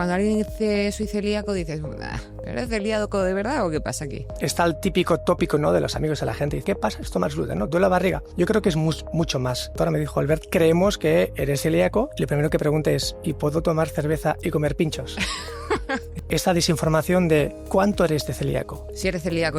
cuando alguien dice soy celíaco dices, ¿pero es celíaco de verdad o qué pasa aquí? Está el típico tópico, ¿no?, de los amigos de la gente. ¿Qué pasa? Es tomar gluten, ¿no? ¿Duele la barriga? Yo creo que es mucho más. Ahora me dijo Albert, creemos que eres celíaco y lo primero que pregunte es, ¿y puedo tomar cerveza y comer pinchos? Esta desinformación de ¿cuánto eres de celíaco? Si eres celíaco,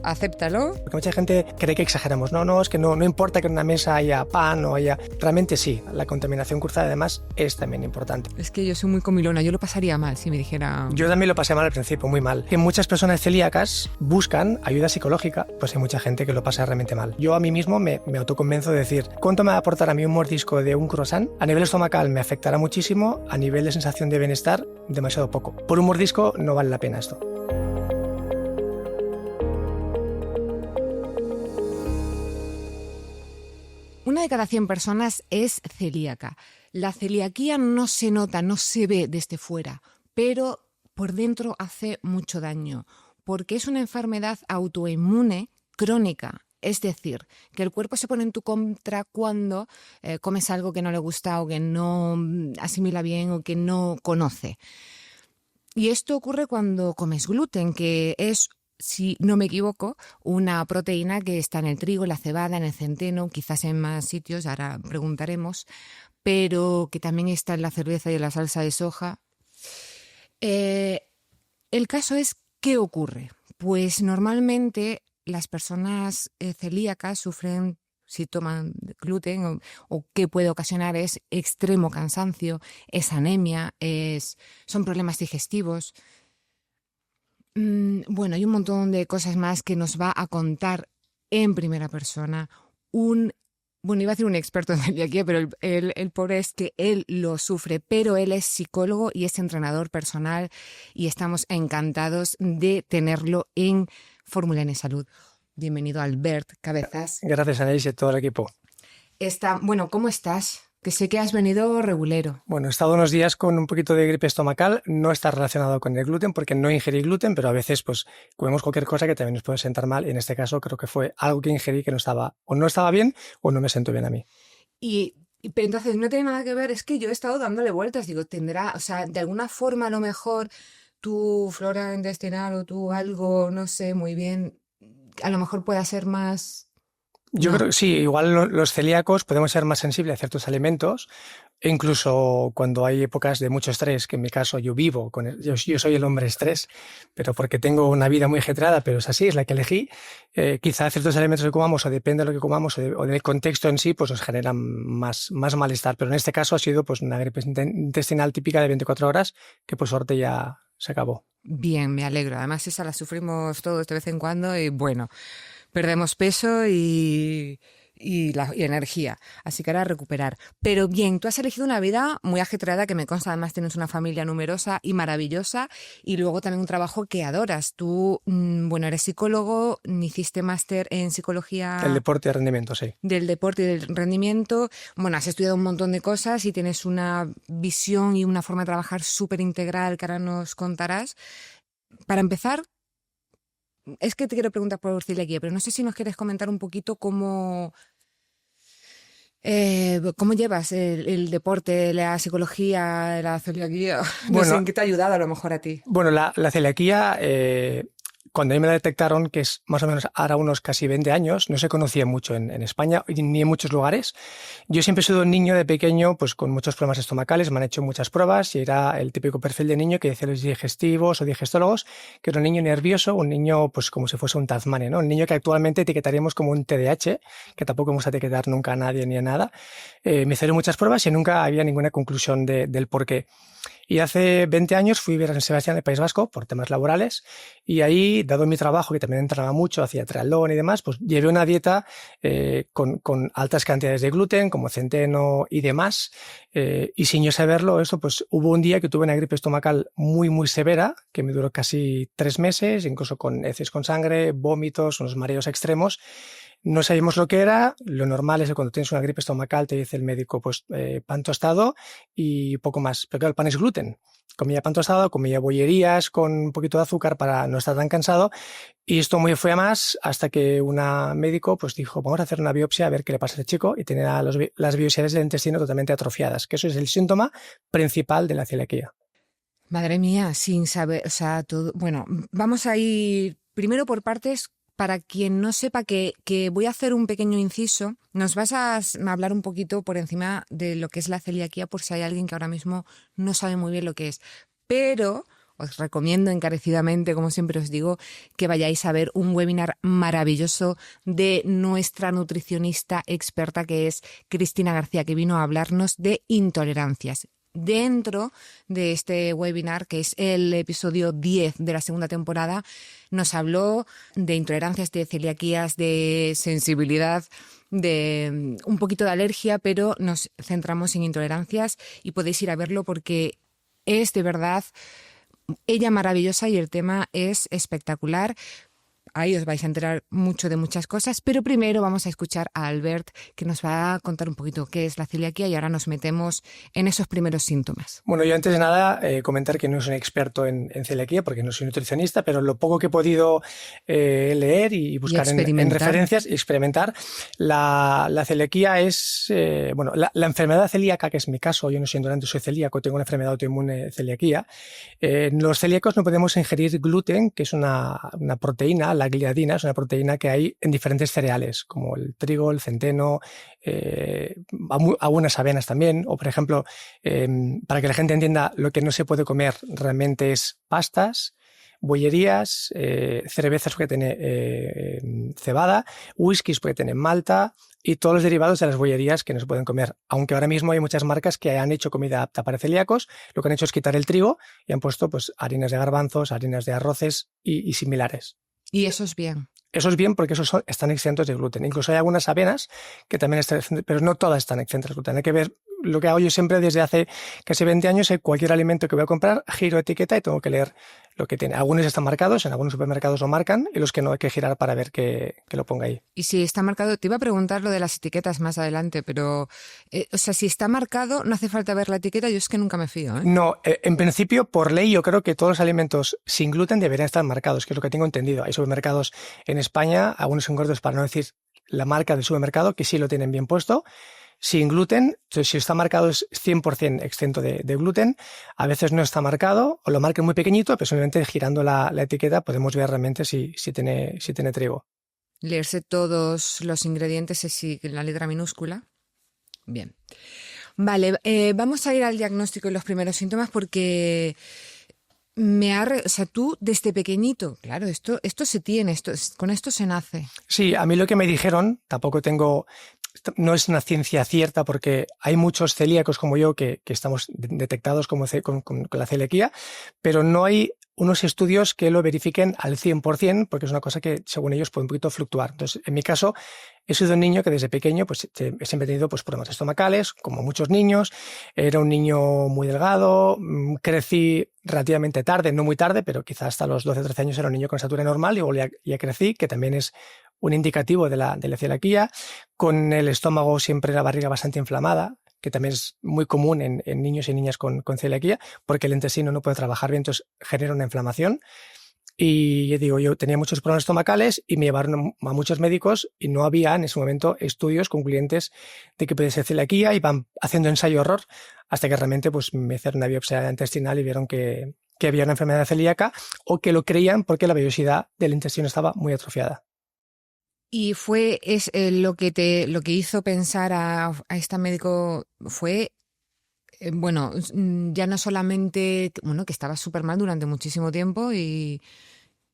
acéptalo. Porque mucha gente cree que exageramos. No, es que no importa que en una mesa haya pan o haya... Realmente sí, la contaminación cruzada además es también importante. Es que yo soy muy comilona, yo lo pasaría mal si me dijera... Yo también lo pasé mal al principio, muy mal. Que muchas personas celíacas buscan ayuda psicológica, pues hay mucha gente que lo pasa realmente mal. Yo a mí mismo me autoconvenzo de decir, ¿cuánto me va a aportar a mí un mordisco de un croissant? A nivel estomacal me afectará muchísimo, a nivel de sensación de bienestar, demasiado poco. Por un mordisco no vale la pena esto. Una de cada 100 personas es celíaca. La celiaquía no se nota, no se ve desde fuera, pero por dentro hace mucho daño, porque es una enfermedad autoinmune crónica. Es decir, que el cuerpo se pone en tu contra cuando comes algo que no le gusta o que no asimila bien o que no conoce. Y esto ocurre cuando comes gluten, que es, si no me equivoco, una proteína que está en el trigo, en la cebada, en el centeno, quizás en más sitios, ahora preguntaremos, pero que también está en la cerveza y en la salsa de soja. El caso es, ¿qué ocurre? Pues normalmente las personas celíacas sufren, si toman gluten, o que puede ocasionar es extremo cansancio, es anemia, son problemas digestivos. Bueno, hay un montón de cosas más que nos va a contar en primera persona bueno, iba a decir un experto en celiaquía, pero el pobre es que él lo sufre, pero él es psicólogo y es entrenador personal y estamos encantados de tenerlo en Fórmula N Salud. Bienvenido, Albert Cabezas. Gracias, Anaís, y a todo el equipo. Bueno, ¿cómo estás? Que sé que has venido regulero. Bueno, he estado unos días con un poquito de gripe estomacal. No está relacionado con el gluten porque no ingerí gluten, pero a veces pues comemos cualquier cosa que también nos puede sentar mal. Y en este caso creo que fue algo que ingerí que no estaba bien o no me sentó bien a mí. Pero entonces no tiene nada que ver, es que yo he estado dándole vueltas. Digo, tendrá, o sea, de alguna forma a lo mejor tu flora intestinal o tu algo, no sé muy bien, a lo mejor pueda ser más... Yo creo que sí, igual los celíacos podemos ser más sensibles a ciertos alimentos, e incluso cuando hay épocas de mucho estrés, que en mi caso yo vivo yo soy el hombre estrés, pero porque tengo una vida muy ajetreada, pero es así, es la que elegí. Quizá ciertos alimentos que comamos, o depende de lo que comamos, o del contexto en sí, pues nos generan más malestar. Pero en este caso ha sido pues una gripe intestinal típica de 24 horas, que por suerte ya se acabó. Bien, me alegro. Además esa la sufrimos todos de vez en cuando y bueno, perdemos peso y energía, así que ahora a recuperar. Pero bien, tú has elegido una vida muy ajetreada, que me consta, además tienes una familia numerosa y maravillosa, y luego también un trabajo que adoras. Tú, bueno, eres psicólogo, hiciste máster en psicología... El deporte y el rendimiento, sí. Del deporte y del rendimiento. Bueno, has estudiado un montón de cosas y tienes una visión y una forma de trabajar súper integral que ahora nos contarás. Para empezar, es que te quiero preguntar por celiaquía, pero no sé si nos quieres comentar un poquito cómo llevas el deporte, la psicología, la celiaquía. No sé en qué te ha ayudado a lo mejor a ti. Bueno, la celiaquía, cuando a mí me la detectaron, que es más o menos ahora unos casi 20 años, no se conocía mucho en España ni en muchos lugares. Yo siempre he sido un niño de pequeño pues con muchos problemas estomacales, me han hecho muchas pruebas y era el típico perfil de niño que decían los digestivos o digestólogos, que era un niño nervioso, un niño pues como si fuese un Tasmania, ¿no? Un niño que actualmente etiquetaríamos como un TDAH, que tampoco vamos a etiquetar nunca a nadie ni a nada. Me hicieron muchas pruebas y nunca había ninguna conclusión del por qué. Y hace 20 años fui a vivir a San Sebastián, del País Vasco, por temas laborales, y ahí, dado mi trabajo, que también entrenaba mucho, hacía triatlón y demás, pues llevé una dieta con altas cantidades de gluten, como centeno y demás, y sin yo saberlo, pues hubo un día que tuve una gripe estomacal muy, muy severa, que me duró casi 3 meses, incluso con heces con sangre, vómitos, unos mareos extremos. No sabíamos lo que era. Lo normal es que cuando tienes una gripe estomacal te dice el médico pues pan tostado y poco más. Pero claro, el pan es gluten. Comía pan tostado, comía bollerías con un poquito de azúcar para no estar tan cansado, y esto muy fue a más hasta que una médico pues dijo, vamos a hacer una biopsia a ver qué le pasa a este chico, y tenía las biopsias del intestino totalmente atrofiadas, que eso es el síntoma principal de la celiaquía. Madre mía, sin saber, o sea, todo. Bueno, vamos a ir primero por partes. Para quien no sepa que voy a hacer un pequeño inciso, nos vas a hablar un poquito por encima de lo que es la celiaquía, por si hay alguien que ahora mismo no sabe muy bien lo que es. Pero os recomiendo encarecidamente, como siempre os digo, que vayáis a ver un webinar maravilloso de nuestra nutricionista experta, que es Cristina García, que vino a hablarnos de intolerancias. Dentro de este webinar, que es el episodio 10 de la segunda temporada, nos habló de intolerancias, de celiaquías, de sensibilidad, de un poquito de alergia, pero nos centramos en intolerancias y podéis ir a verlo porque es de verdad ella maravillosa y el tema es espectacular. Ahí os vais a enterar mucho de muchas cosas, pero primero vamos a escuchar a Albert, que nos va a contar un poquito qué es la celiaquía y ahora nos metemos en esos primeros síntomas. Bueno, yo antes de nada comentar que no soy un experto en celiaquía porque no soy nutricionista, pero lo poco que he podido leer y buscar en referencias y experimentar, la celiaquía es, bueno, la enfermedad celíaca, que es mi caso, yo no soy intolerante, soy celíaco, tengo una enfermedad autoinmune celiaquía. Los celíacos no podemos ingerir gluten, que es una proteína, la gliadina, es una proteína que hay en diferentes cereales, como el trigo, el centeno, algunas avenas también, o por ejemplo, para que la gente entienda, lo que no se puede comer realmente es pastas, bollerías, cervezas porque tiene cebada, whiskies porque tiene malta y todos los derivados de las bollerías que no se pueden comer. Aunque ahora mismo hay muchas marcas que han hecho comida apta para celíacos, lo que han hecho es quitar el trigo y han puesto pues harinas de garbanzos, harinas de arroces y similares. Y eso es bien. Eso es bien porque esos están exentos de gluten. Incluso hay algunas avenas que también están exentas, pero no todas están exentas de gluten. Hay que ver lo que hago yo siempre desde hace casi 20 años. Cualquier alimento que voy a comprar, giro etiqueta y tengo que leer lo que tiene. Algunos están marcados, en algunos supermercados lo marcan y los que no hay que girar para ver que lo ponga ahí. Y si está marcado, te iba a preguntar lo de las etiquetas más adelante, pero, o sea, si está marcado, no hace falta ver la etiqueta, yo es que nunca me fío, ¿eh? No, en principio, por ley, yo creo que todos los alimentos sin gluten deberían estar marcados, que es lo que tengo entendido. Hay supermercados en España, algunos son gordos para no decir la marca del supermercado, que sí lo tienen bien puesto, sin gluten. Entonces, si está marcado es 100% exento de gluten. A veces no está marcado o lo marcan muy pequeñito, pero simplemente girando la etiqueta podemos ver realmente si tiene trigo. Leerse todos los ingredientes en la letra minúscula. Bien. Vale, vamos a ir al diagnóstico y los primeros síntomas porque o sea, tú desde pequeñito, claro, esto se tiene, con esto se nace. Sí, a mí lo que me dijeron, no es una ciencia cierta porque hay muchos celíacos como yo que estamos detectados con la celiaquía, pero no hay unos estudios que lo verifiquen al 100% porque es una cosa que según ellos puede un poquito fluctuar. Entonces, en mi caso, he sido un niño que desde pequeño pues siempre he tenido pues problemas estomacales, como muchos niños. Era un niño muy delgado, crecí relativamente tarde, no muy tarde, pero quizás hasta los 12 o 13 años era un niño con estatura normal y luego ya crecí, que también es un indicativo de la celiaquía, con el estómago siempre la barriga bastante inflamada, que también es muy común en niños y niñas con celiaquía, porque el intestino no puede trabajar bien, entonces genera una inflamación. Y yo tenía muchos problemas estomacales y me llevaron a muchos médicos y no había en ese momento estudios concluyentes de que podía ser celiaquía, y van haciendo ensayo-error hasta que realmente pues, me hicieron una biopsia intestinal y vieron que había una enfermedad celíaca, o que lo creían porque la vellosidad del intestino estaba muy atrofiada. Y lo que hizo pensar a este médico fue, bueno, ya no solamente, bueno, que estaba súper mal durante muchísimo tiempo y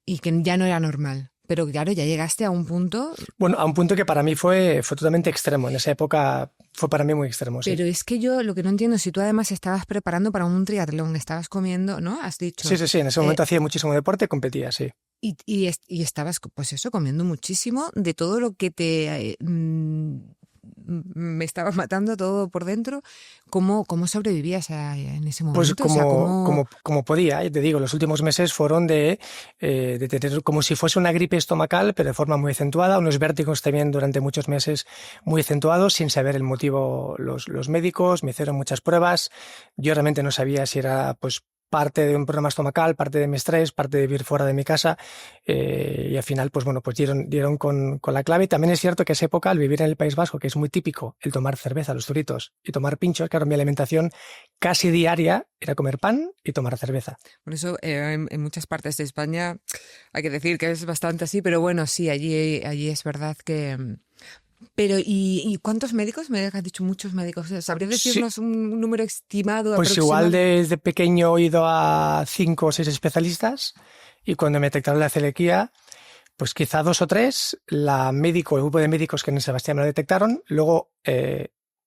que ya no era normal. Pero claro, ya llegaste a un punto. Bueno, a un punto que para mí fue totalmente extremo. En esa época fue para mí muy extremo. Pero sí. es que yo lo que no entiendo, si tú además estabas preparando para un triatlón, estabas comiendo, ¿no? Has dicho. Sí. En ese momento hacía muchísimo deporte, competía, sí. Y estabas, pues eso, comiendo muchísimo de todo lo que me estabas matando todo por dentro. ¿Cómo sobrevivías en ese momento? Pues como podía, te digo, los últimos meses fueron de tener como si fuese una gripe estomacal, pero de forma muy acentuada, unos vértigos también durante muchos meses muy acentuados, sin saber el motivo los médicos, me hicieron muchas pruebas, yo realmente no sabía si era pues parte de un problema estomacal, parte de mi estrés, parte de vivir fuera de mi casa, y al final pues bueno, pues dieron con la clave. Y también es cierto que esa época, al vivir en el País Vasco, que es muy típico el tomar cerveza, los zuritos y tomar pinchos, claro, mi alimentación casi diaria era comer pan y tomar cerveza. Por eso en muchas partes de España hay que decir que es bastante así, pero bueno, sí, allí es verdad que... Pero, ¿y cuántos médicos? Me has dicho muchos médicos. ¿Sabrías Sí, decirnos un número estimado, pues igual aproximado? desde pequeño he ido a 5 o 6 especialistas, y cuando me detectaron la celiaquía, pues quizá 2 o 3, el grupo de médicos que en Sebastián me lo detectaron. Luego,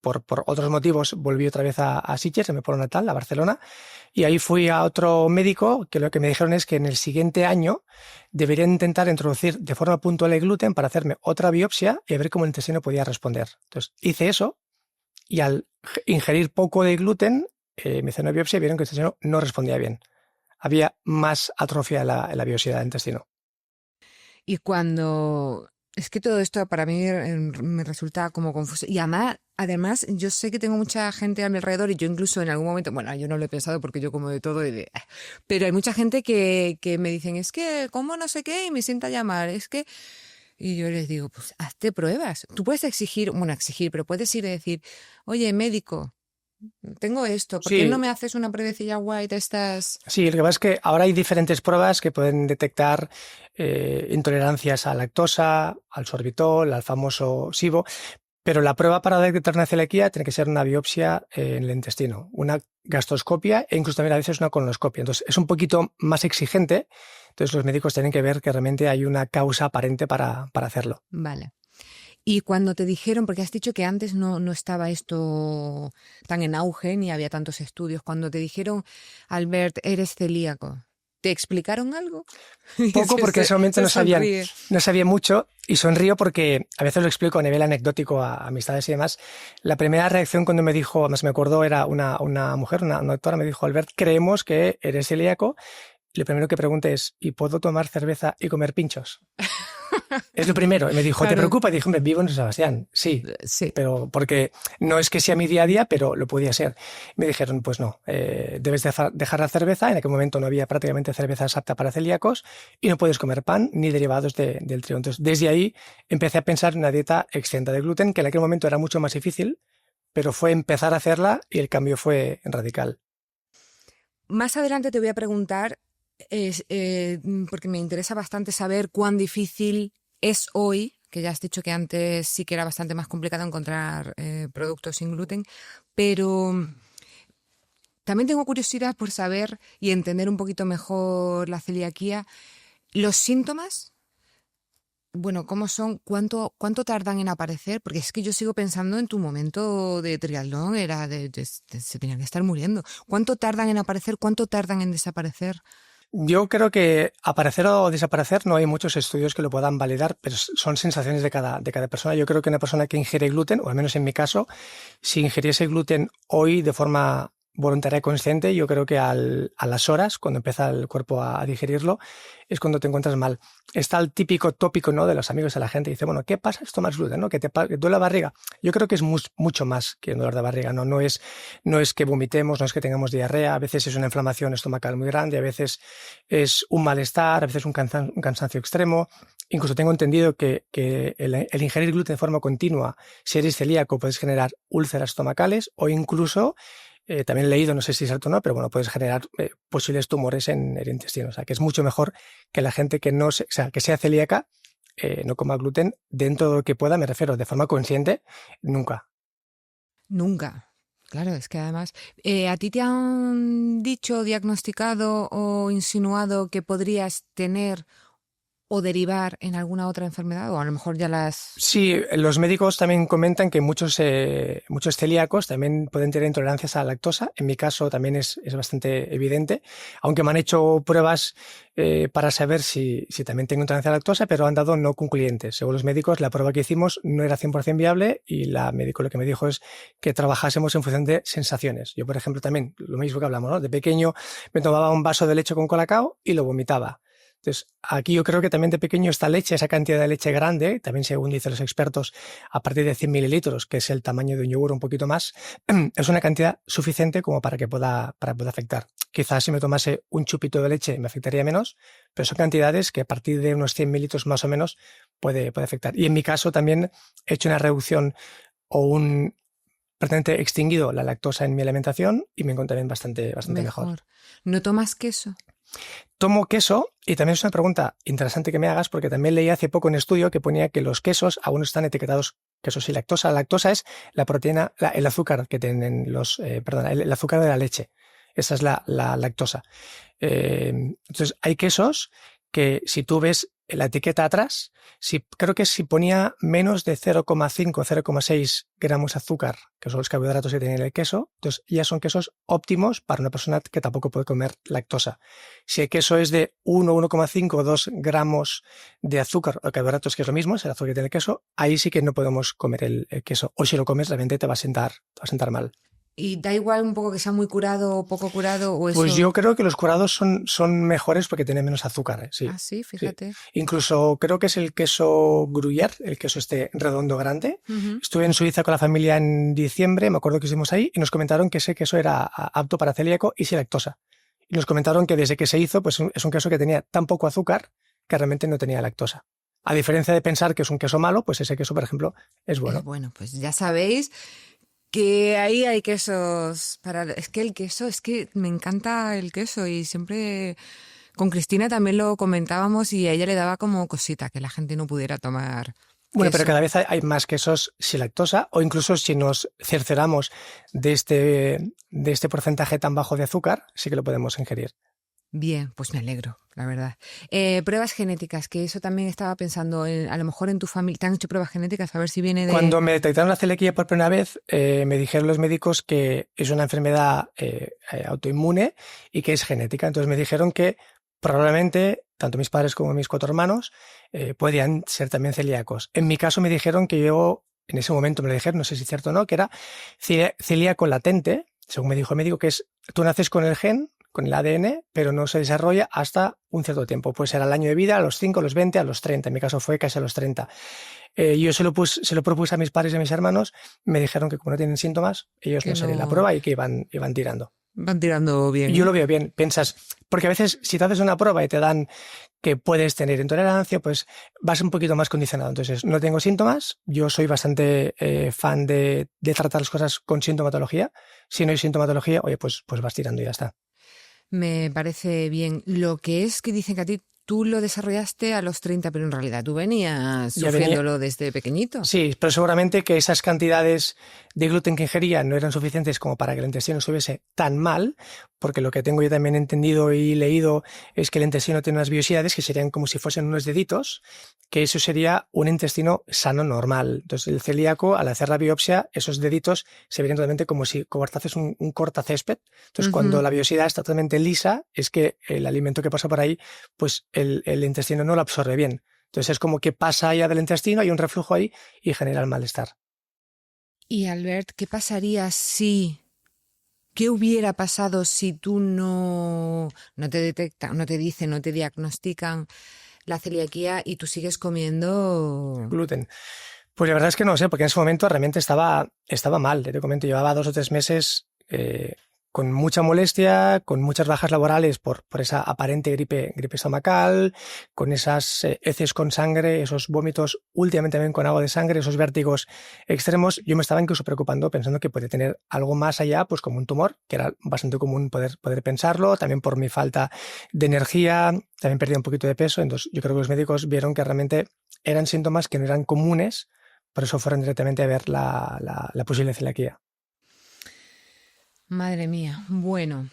por otros motivos, volví otra vez a Sitges, en mi pueblo natal, a Barcelona, y ahí fui a otro médico que lo que me dijeron es que en el siguiente año debería intentar introducir de forma puntual el gluten para hacerme otra biopsia y a ver cómo el intestino podía responder. Entonces hice eso, y al ingerir poco de gluten, me hice una biopsia y vieron que el intestino no respondía bien. Había más atrofia en la biopsia del intestino. Y cuando... Es que todo esto para mí me resulta como confuso. Y además, yo sé que tengo mucha gente a mi alrededor y yo incluso en algún momento, bueno, yo no lo he pensado porque yo como de todo pero hay mucha gente que me dicen, es que, ¿cómo no sé qué? Y me sienta a llamar, es que... Y yo les digo, pues hazte pruebas. Tú puedes exigir, bueno, exigir, pero puedes ir y decir, oye, médico, tengo esto, ¿por qué no Sí, me haces una pruebecilla guay de estas? sí, lo que pasa es que ahora hay diferentes pruebas que pueden detectar intolerancias a lactosa, al sorbitol, al famoso SIBO, pero la prueba para detectar una celiaquía tiene que ser una biopsia en el intestino, una gastroscopia e incluso también a veces una colonoscopia. Entonces es un poquito más exigente, entonces los médicos tienen que ver que realmente hay una causa aparente para hacerlo. Vale. Y cuando te dijeron, porque has dicho que antes no estaba esto tan en auge ni había tantos estudios, cuando te dijeron, Albert, eres celíaco, ¿te explicaron algo? Y Poco, porque en ese momento sonríe. no sabía mucho, y sonrío porque a veces lo explico a nivel anecdótico a amistades y demás. La primera reacción cuando me dijo, más me acuerdo, era una mujer, una doctora, me dijo, Albert, creemos que eres celíaco. Y lo primero que pregunté es, ¿y puedo tomar cerveza y comer pinchos? Es lo primero. Y me dijo, ¿te Claro, preocupa? Y dije, hombre, vivo en San Sebastián. Sí, sí. pero porque no es que sea mi día a día, pero lo podía ser. Me dijeron, pues no, debes dejar la cerveza. En aquel momento no había prácticamente cerveza apta para celíacos, y no puedes comer pan ni derivados del trigo. Entonces, desde ahí empecé a pensar en una dieta exenta de gluten, que en aquel momento era mucho más difícil, pero fue empezar a hacerla y el cambio fue radical. Más adelante te voy a preguntar, porque me interesa bastante saber cuán difícil es hoy, que ya has dicho que antes sí que era bastante más complicado encontrar productos sin gluten, pero también tengo curiosidad por saber y entender un poquito mejor la celiaquía. Los síntomas, bueno, ¿cómo son? ¿Cuánto tardan en aparecer? Porque es que yo sigo pensando en tu momento de triatlón, era se tenían que estar muriendo. ¿Cuánto tardan en aparecer? ¿Cuánto tardan en desaparecer? Yo creo que aparecer o desaparecer no hay muchos estudios que lo puedan validar, pero son sensaciones de cada persona. Yo creo que una persona que ingiere gluten, o al menos en mi caso, si ingiriese gluten hoy de forma voluntaria y consciente, yo creo que a las horas, cuando empieza el cuerpo a digerirlo, es cuando te encuentras mal. Está el típico tópico, ¿no?, de los amigos de la gente. Dice, bueno, ¿qué pasa si tomas gluten, no? Que duele la barriga. Yo creo que es mucho más que un dolor de barriga, ¿no? No es que vomitemos, no es que tengamos diarrea, a veces es una inflamación estomacal muy grande, a veces es un malestar, a veces un cansancio extremo. Incluso tengo entendido que el ingerir gluten de forma continua, si eres celíaco, puedes generar úlceras estomacales, o incluso, también he leído, no sé si es cierto o no, pero bueno, puedes generar posibles tumores en el intestino. O sea, que es mucho mejor que la gente o sea, que sea celíaca, no coma gluten dentro de lo que pueda, me refiero, de forma consciente, nunca. Nunca. Claro, es que además, ¿a ti te han dicho, diagnosticado o insinuado que podrías tener o derivar en alguna otra enfermedad? O a lo mejor ya las... Sí, los médicos también comentan que muchos celíacos también pueden tener intolerancias a la lactosa. En mi caso también es bastante evidente, aunque me han hecho pruebas para saber si también tengo intolerancia a la lactosa, pero han dado no concluyentes. Según los médicos, la prueba que hicimos no era 100% viable, y la médico lo que me dijo es que trabajásemos en función de sensaciones. Yo, por ejemplo, también, lo mismo que hablamos, ¿no? De pequeño me tomaba un vaso de leche con colacao y lo vomitaba. Entonces, aquí yo creo que también de pequeño esta leche, esa cantidad de leche grande, también según dicen los expertos, a partir de 100 mililitros, que es el tamaño de un yogur un poquito más, es una cantidad suficiente como para que pueda afectar. Quizás si me tomase un chupito de leche me afectaría menos, pero son cantidades que a partir de unos 100 mililitros más o menos puede afectar. Y en mi caso también he hecho una reducción o un prácticamente extinguido la lactosa en mi alimentación y me encuentro también bastante mejor. ¿No tomas queso? Tomo queso y también es una pregunta interesante que me hagas porque también leí hace poco un estudio que ponía que los quesos aún están etiquetados quesos sin lactosa. La lactosa es la proteína, el azúcar que tienen el azúcar de la leche. Esa es la lactosa. Entonces hay quesos que si tú ves la etiqueta atrás, creo que si ponía menos de 0,5 o 0,6 gramos de azúcar, que son los carbohidratos que tiene el queso, entonces ya son quesos óptimos para una persona que tampoco puede comer lactosa. Si el queso es de 1, 1,5 o 2 gramos de azúcar o carbohidratos, que es lo mismo, es el azúcar que tiene el queso, ahí sí que no podemos comer el queso. O si lo comes, realmente te va a sentar mal. ¿Y da igual un poco que sea muy curado o poco curado? O eso... Pues yo creo que los curados son mejores porque tienen menos azúcar. Sí. Ah, sí, fíjate. Sí. Incluso creo que es el queso Gruyère, el queso este redondo grande. Uh-huh. Estuve en Suiza con la familia en diciembre, me acuerdo que estuvimos ahí, y nos comentaron que ese queso era apto para celíaco y sin lactosa. Y nos comentaron que desde que se hizo, pues es un queso que tenía tan poco azúcar que realmente no tenía lactosa. A diferencia de pensar que es un queso malo, pues ese queso, por ejemplo, es bueno. Bueno, pues ya sabéis que ahí hay quesos para... Es que el queso, es que me encanta el queso y siempre con Cristina también lo comentábamos y a ella le daba como cosita que la gente no pudiera tomar Bueno, queso. pero cada vez hay más quesos sin lactosa o incluso si nos cercioramos de este porcentaje tan bajo de azúcar, sí que lo podemos ingerir. Bien, pues me alegro, la verdad. Pruebas genéticas, que eso también estaba pensando, a lo mejor en tu familia, ¿te han hecho pruebas genéticas? A ver si viene de... Cuando me detectaron la celiaquía por primera vez, me dijeron los médicos que es una enfermedad autoinmune y que es genética. Entonces me dijeron que probablemente tanto mis padres como mis 4 hermanos podían ser también celíacos. En mi caso me dijeron que yo, en ese momento me lo dijeron, no sé si es cierto o no, que era celíaco latente, según me dijo el médico, que es tú naces con el gen, con el ADN, pero no se desarrolla hasta un cierto tiempo. Puede ser al año de vida, a los 5, a los 20, a los 30. En mi caso fue casi a los 30. Yo se lo propuse a mis padres y a mis hermanos. Me dijeron que como no tienen síntomas, ellos no serían la prueba y que iban tirando. Van tirando bien. Yo lo veo bien. Piensas, porque a veces si te haces una prueba y te dan que puedes tener intolerancia, pues vas un poquito más condicionado. Entonces, no tengo síntomas. Yo soy bastante fan de tratar las cosas con sintomatología. Si no hay sintomatología, oye, pues vas tirando y ya está. Me parece bien. Lo que es que dicen que a ti tú lo desarrollaste a los 30, pero en realidad tú venías sufriéndolo desde pequeñito. Sí, pero seguramente que esas cantidades de gluten que ingería no eran suficientes como para que el intestino estuviese tan mal, porque lo que tengo yo también entendido y leído es que el intestino tiene unas biopsias que serían como si fuesen unos deditos, que eso sería un intestino sano normal. Entonces el celíaco, al hacer la biopsia, esos deditos se verían totalmente como si cortases un cortacésped. Entonces cuando la biopsia está totalmente lisa, es que el alimento que pasa por ahí, pues el intestino no lo absorbe bien. Entonces es como que pasa allá del intestino, hay un reflujo ahí y genera el malestar. Y Albert, ¿qué pasaría si... ¿Qué hubiera pasado si tú no te detectan, no te dicen, no te diagnostican la celiaquía y tú sigues comiendo gluten? Pues la verdad es que no sé, porque en ese momento realmente estaba mal. Te comento, llevaba 2 o 3 meses con mucha molestia, con muchas bajas laborales por esa aparente gripe estomacal, con esas heces con sangre, esos vómitos últimamente también con agua de sangre, esos vértigos extremos. Yo me estaba incluso preocupando pensando que podía tener algo más allá, pues como un tumor, que era bastante común poder pensarlo, también por mi falta de energía, también perdí un poquito de peso. Entonces yo creo que los médicos vieron que realmente eran síntomas que no eran comunes, por eso fueron directamente a ver la posible celiaquía. Madre mía, bueno.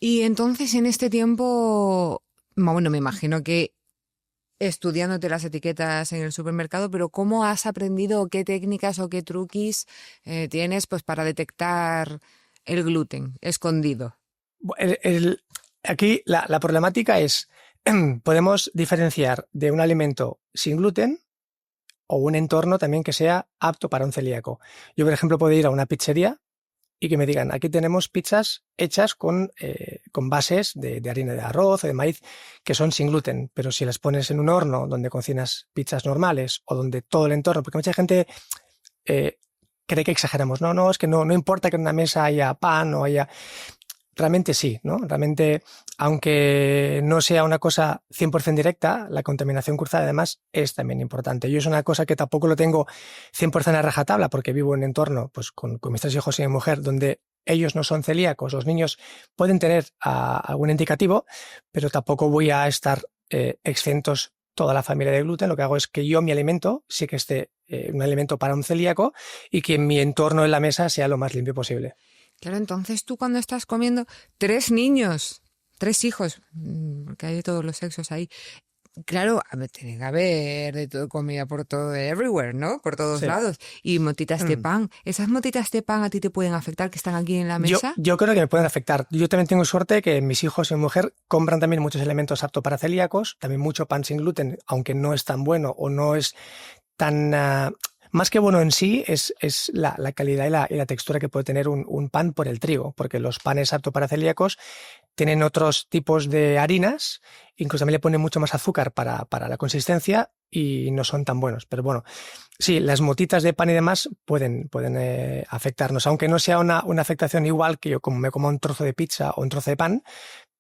Y entonces en este tiempo, bueno, me imagino que estudiándote las etiquetas en el supermercado, pero ¿cómo has aprendido, qué técnicas o qué truquis tienes pues para detectar el gluten escondido? Aquí la problemática es, podemos diferenciar de un alimento sin gluten o un entorno también que sea apto para un celíaco. Yo, por ejemplo, puedo ir a una pizzería y que me digan, aquí tenemos pizzas hechas con bases de harina de arroz o de maíz que son sin gluten, pero si las pones en un horno donde cocinas pizzas normales o donde todo el entorno, porque mucha gente cree que exageramos, no, es que no importa que en una mesa haya pan o haya... Realmente sí, ¿no? Realmente, aunque no sea una cosa 100% directa, la contaminación cruzada además es también importante. Yo es una cosa que tampoco lo tengo 100% a rajatabla porque vivo en un entorno pues, con mis 3 hijos y mi mujer donde ellos no son celíacos, los niños pueden tener algún indicativo, pero tampoco voy a estar exentos toda la familia de gluten. Lo que hago es que yo mi alimento sí que esté un alimento para un celíaco y que mi entorno en la mesa sea lo más limpio posible. Claro, entonces tú cuando estás comiendo 3 niños, 3 hijos, porque hay de todos los sexos ahí, claro, tiene que haber de todo, comida por todo, everywhere, ¿no? Por todos Sí. lados. Y motitas de pan. ¿Esas motitas de pan a ti te pueden afectar que están aquí en la mesa? Yo creo que me pueden afectar. Yo también tengo suerte que mis hijos y mi mujer compran también muchos elementos aptos para celíacos, también mucho pan sin gluten, aunque no es tan bueno o no es tan... más que bueno en sí, es la calidad y la textura que puede tener un pan por el trigo, porque los panes aptos para celíacos tienen otros tipos de harinas, incluso también le ponen mucho más azúcar para la consistencia y no son tan buenos. Pero bueno, sí, las motitas de pan y demás pueden afectarnos, aunque no sea una afectación igual que yo como me como un trozo de pizza o un trozo de pan,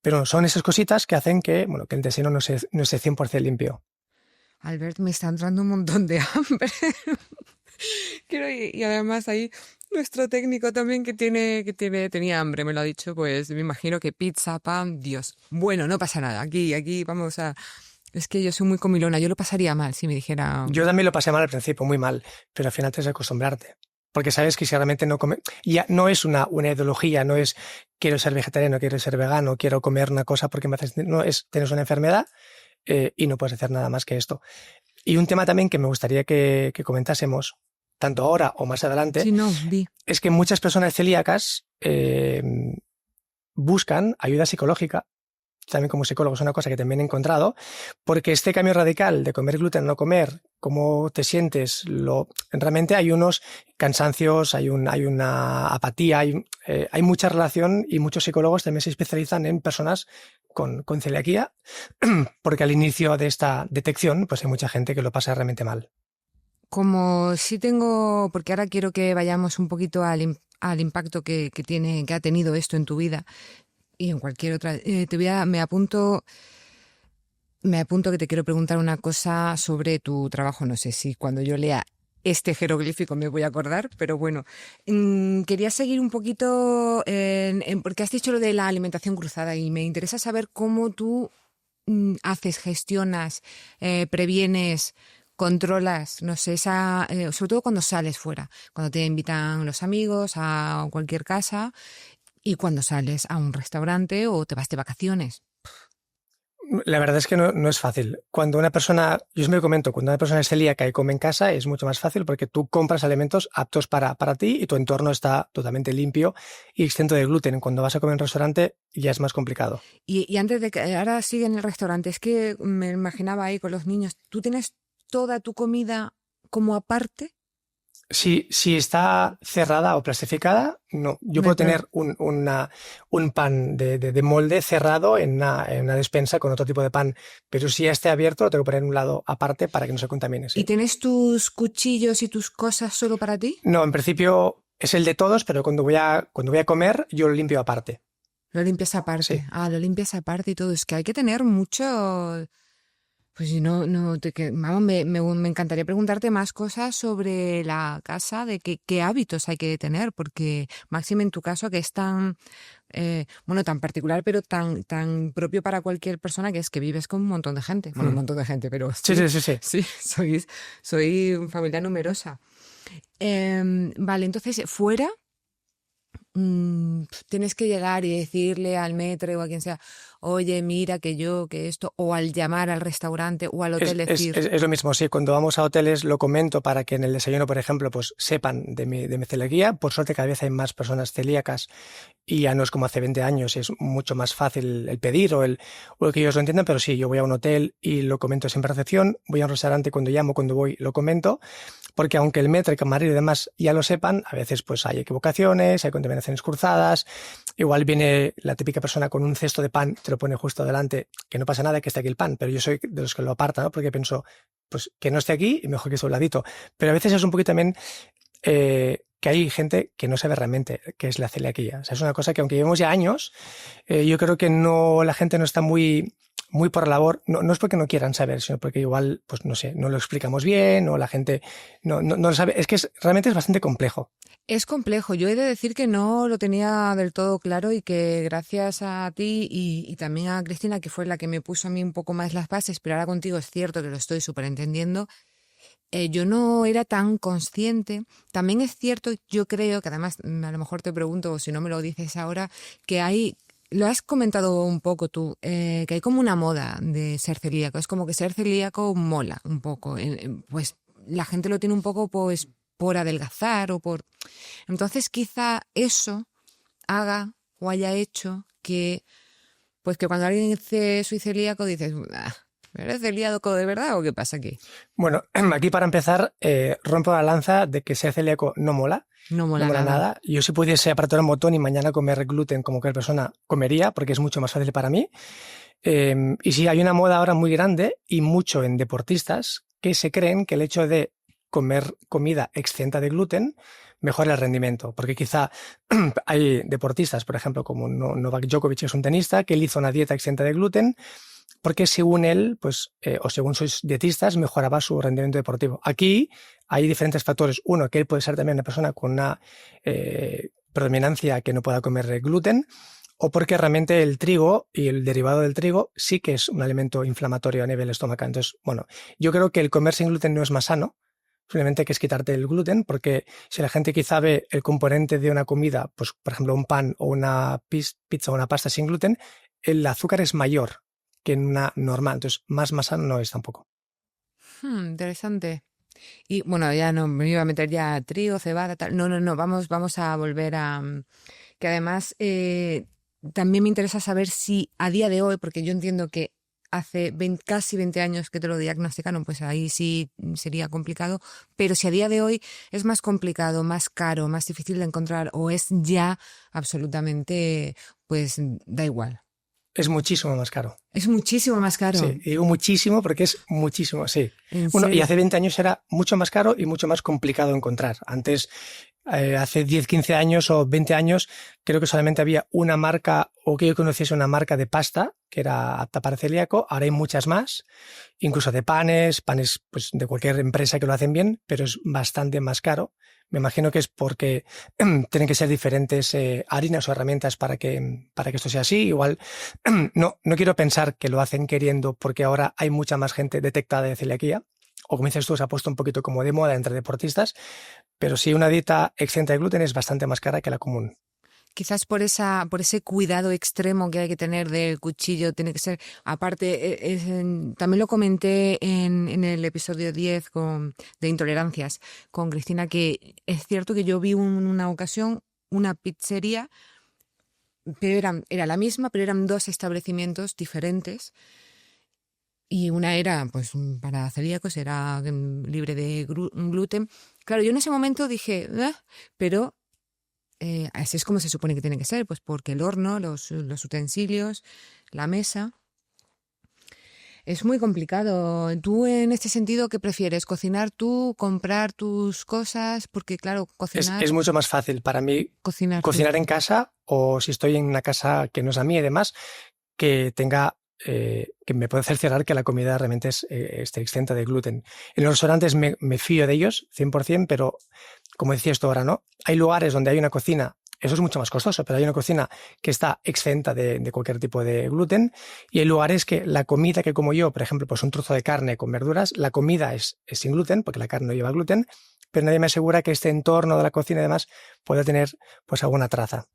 pero son esas cositas que hacen que el intestino no esté 100% limpio. Albert, me está entrando un montón de hambre. Y además ahí nuestro técnico también tenía hambre, me lo ha dicho, pues me imagino que pizza, pan, Dios. Bueno, no pasa nada. Aquí vamos a... Es que yo soy muy comilona, yo lo pasaría mal si me dijera... Yo también lo pasé mal al principio, muy mal, pero al final tienes que acostumbrarte. Porque sabes que si realmente no comes... Ya no es una ideología, no es quiero ser vegetariano, quiero ser vegano, quiero comer una cosa porque me hace... No, es tienes una enfermedad y no puedes hacer nada más que esto. Y un tema también que me gustaría que comentásemos, tanto ahora o más adelante, Sí, no, di. es que muchas personas celíacas buscan ayuda psicológica. También como psicólogo es una cosa que también he encontrado, porque este cambio radical de comer gluten a no comer, cómo te sientes, realmente hay unos cansancios, hay una apatía, hay mucha relación y muchos psicólogos también se especializan en personas con celiaquía, porque al inicio de esta detección pues hay mucha gente que lo pasa realmente mal. Como sí tengo, porque ahora quiero que vayamos un poquito al impacto que ha tenido esto en tu vida y en cualquier otra. Me apunto que te quiero preguntar una cosa sobre tu trabajo. No sé si cuando yo lea este jeroglífico me voy a acordar, pero bueno, quería seguir un poquito porque has dicho lo de la alimentación cruzada y me interesa saber cómo tú haces, gestionas, previenes, controlas, no sé, sobre todo cuando sales fuera, cuando te invitan los amigos a cualquier casa y cuando sales a un restaurante o te vas de vacaciones. La verdad es que no es fácil. Cuando una persona, yo siempre comento, cuando una persona es celíaca y come en casa es mucho más fácil porque tú compras alimentos aptos para ti y tu entorno está totalmente limpio y exento de gluten. Cuando vas a comer en un restaurante ya es más complicado. Y antes de que ahora sigue en el restaurante, es que me imaginaba ahí con los niños, ¿tú tienes toda tu comida como aparte? Si está cerrada o plastificada, no. Yo No hay puedo tener un pan de molde cerrado en una despensa con otro tipo de pan, pero si ya esté abierto lo tengo que poner en un lado aparte para que no se contamine. ¿Y Sí. tienes tus cuchillos y tus cosas solo para ti? No, en principio es el de todos, pero cuando voy a comer yo lo limpio aparte. Lo limpias aparte. Sí. Lo limpias aparte y todo. Es que hay que tener mucho... Pues si vamos, me encantaría preguntarte más cosas sobre la casa, de qué hábitos hay que tener, porque máxime en tu caso que es tan, tan particular, pero tan propio para cualquier persona, que es que vives con un montón de gente. Bueno, un montón de gente, pero Sí. sí, soy una familia numerosa. Vale, entonces tienes que llegar y decirle al maître o a quien sea, oye, mira que esto, o al llamar al restaurante o al hotel decir... Es lo mismo, sí, cuando vamos a hoteles lo comento para que en el desayuno, por ejemplo, pues sepan de mi celiaquía. Por suerte cada vez hay más personas celíacas y ya no es como hace 20 años, es mucho más fácil el pedir o el que ellos lo entiendan, pero sí, yo voy a un hotel y lo comento siempre en recepción, voy a un restaurante cuando llamo, cuando voy, lo comento, porque aunque el maître, el camarero y demás ya lo sepan, a veces pues hay equivocaciones, hay contaminaciones cruzadas, igual viene la típica persona con un cesto de pan, te lo pone justo delante, que no pasa nada que esté aquí el pan, pero yo soy de los que lo aparta, ¿no? Porque pienso, pues que no esté aquí y mejor que esté a un ladito. Pero a veces es un poquito también que hay gente que no sabe realmente qué es la celiaquía. O sea, es una cosa que aunque llevemos ya años, yo creo que no, la gente no está muy por la labor, no es porque no quieran saber, sino porque igual, pues no sé, no lo explicamos bien o la gente no lo sabe. Es que realmente es bastante complejo. Es complejo. Yo he de decir que no lo tenía del todo claro y que gracias a ti y también a Cristina, que fue la que me puso a mí un poco más las bases, pero ahora contigo es cierto que lo estoy súper entendiendo. Yo no era tan consciente. También es cierto, yo creo, que además a lo mejor te pregunto, o si no me lo dices ahora, que hay, lo has comentado un poco tú, que hay como una moda de ser celíaco. Es como que ser celíaco mola un poco. Pues la gente lo tiene un poco pues por adelgazar o por... Entonces quizá eso haga o haya hecho que, pues que cuando alguien dice soy celíaco dices... ¿Eres celíaco de verdad o qué pasa aquí? Bueno, aquí para empezar, rompo la lanza de que ser celíaco no mola. No mola, No mola nada. Yo si pudiese apretar un botón y mañana comer gluten como cualquier persona comería, porque es mucho más fácil para mí. Y sí, hay una moda ahora muy grande y mucho en deportistas que se creen que el hecho de comer comida exenta de gluten mejora el rendimiento. Porque quizá hay deportistas, por ejemplo, como Novak Djokovic, que es un tenista, que él hizo una dieta exenta de gluten porque según él, pues, o según sus dietistas, mejoraba su rendimiento deportivo. Aquí hay diferentes factores. Uno, que él puede ser también una persona con una predominancia que no pueda comer gluten, o porque realmente el trigo y el derivado del trigo sí que es un alimento inflamatorio a nivel estomacal. Entonces, bueno, yo creo que el comer sin gluten no es más sano, simplemente que es quitarte el gluten, porque si la gente quizá ve el componente de una comida, pues por ejemplo un pan o una pizza o una pasta sin gluten, el azúcar es mayor que en una normal, entonces más sano no es tampoco. Interesante. Y bueno, ya no me iba a meter ya trigo, cebada, tal. No, vamos a volver a... Que además también me interesa saber si a día de hoy, porque yo entiendo que hace casi 20 años que te lo diagnosticaron, pues ahí sí sería complicado, pero si a día de hoy es más complicado, más caro, más difícil de encontrar o es ya absolutamente, pues da igual. Es muchísimo más caro. Es muchísimo más caro. Sí, digo muchísimo porque es muchísimo, sí. ¿En Bueno, y serio? hace 20 años era mucho más caro y mucho más complicado encontrar. Antes, hace 10, 15 años o 20 años, creo que solamente había una marca, o que yo conociese una marca de pasta, que era apta para celíaco. Ahora hay muchas más, incluso de panes pues de cualquier empresa que lo hacen bien, pero es bastante más caro. Me imagino que es porque tienen que ser diferentes harinas o herramientas para que esto sea así. Igual no quiero pensar que lo hacen queriendo porque ahora hay mucha más gente detectada de celiaquía. O como dices tú, se ha puesto un poquito como de moda entre deportistas. Pero sí, una dieta exenta de gluten es bastante más cara que la común. Quizás por ese cuidado extremo que hay que tener del cuchillo, tiene que ser, aparte, también lo comenté en el episodio 10 de intolerancias con Cristina, que es cierto que yo vi una ocasión una pizzería, pero era la misma, pero eran dos establecimientos diferentes. Y una era, pues, para celíacos, era libre de gluten. Claro, yo en ese momento dije, pero así es como se supone que tiene que ser, pues porque el horno, los utensilios, la mesa. Es muy complicado. ¿Tú en este sentido qué prefieres? ¿Cocinar tú, comprar tus cosas? Porque claro, cocinar... Es mucho más fácil para mí Cocinar tú. cocinar en casa, o si estoy en una casa que no es a mí y demás, que tenga... que me puede cerciorar que la comida realmente esté exenta de gluten. En los restaurantes me fío de ellos 100%, pero como decías tú ahora, ¿no? Hay lugares donde hay una cocina, eso es mucho más costoso, pero hay una cocina que está exenta de cualquier tipo de gluten, y hay lugares que la comida que como yo, por ejemplo, pues un trozo de carne con verduras, la comida es sin gluten, porque la carne no lleva gluten, pero nadie me asegura que este entorno de la cocina y demás pueda tener pues alguna traza.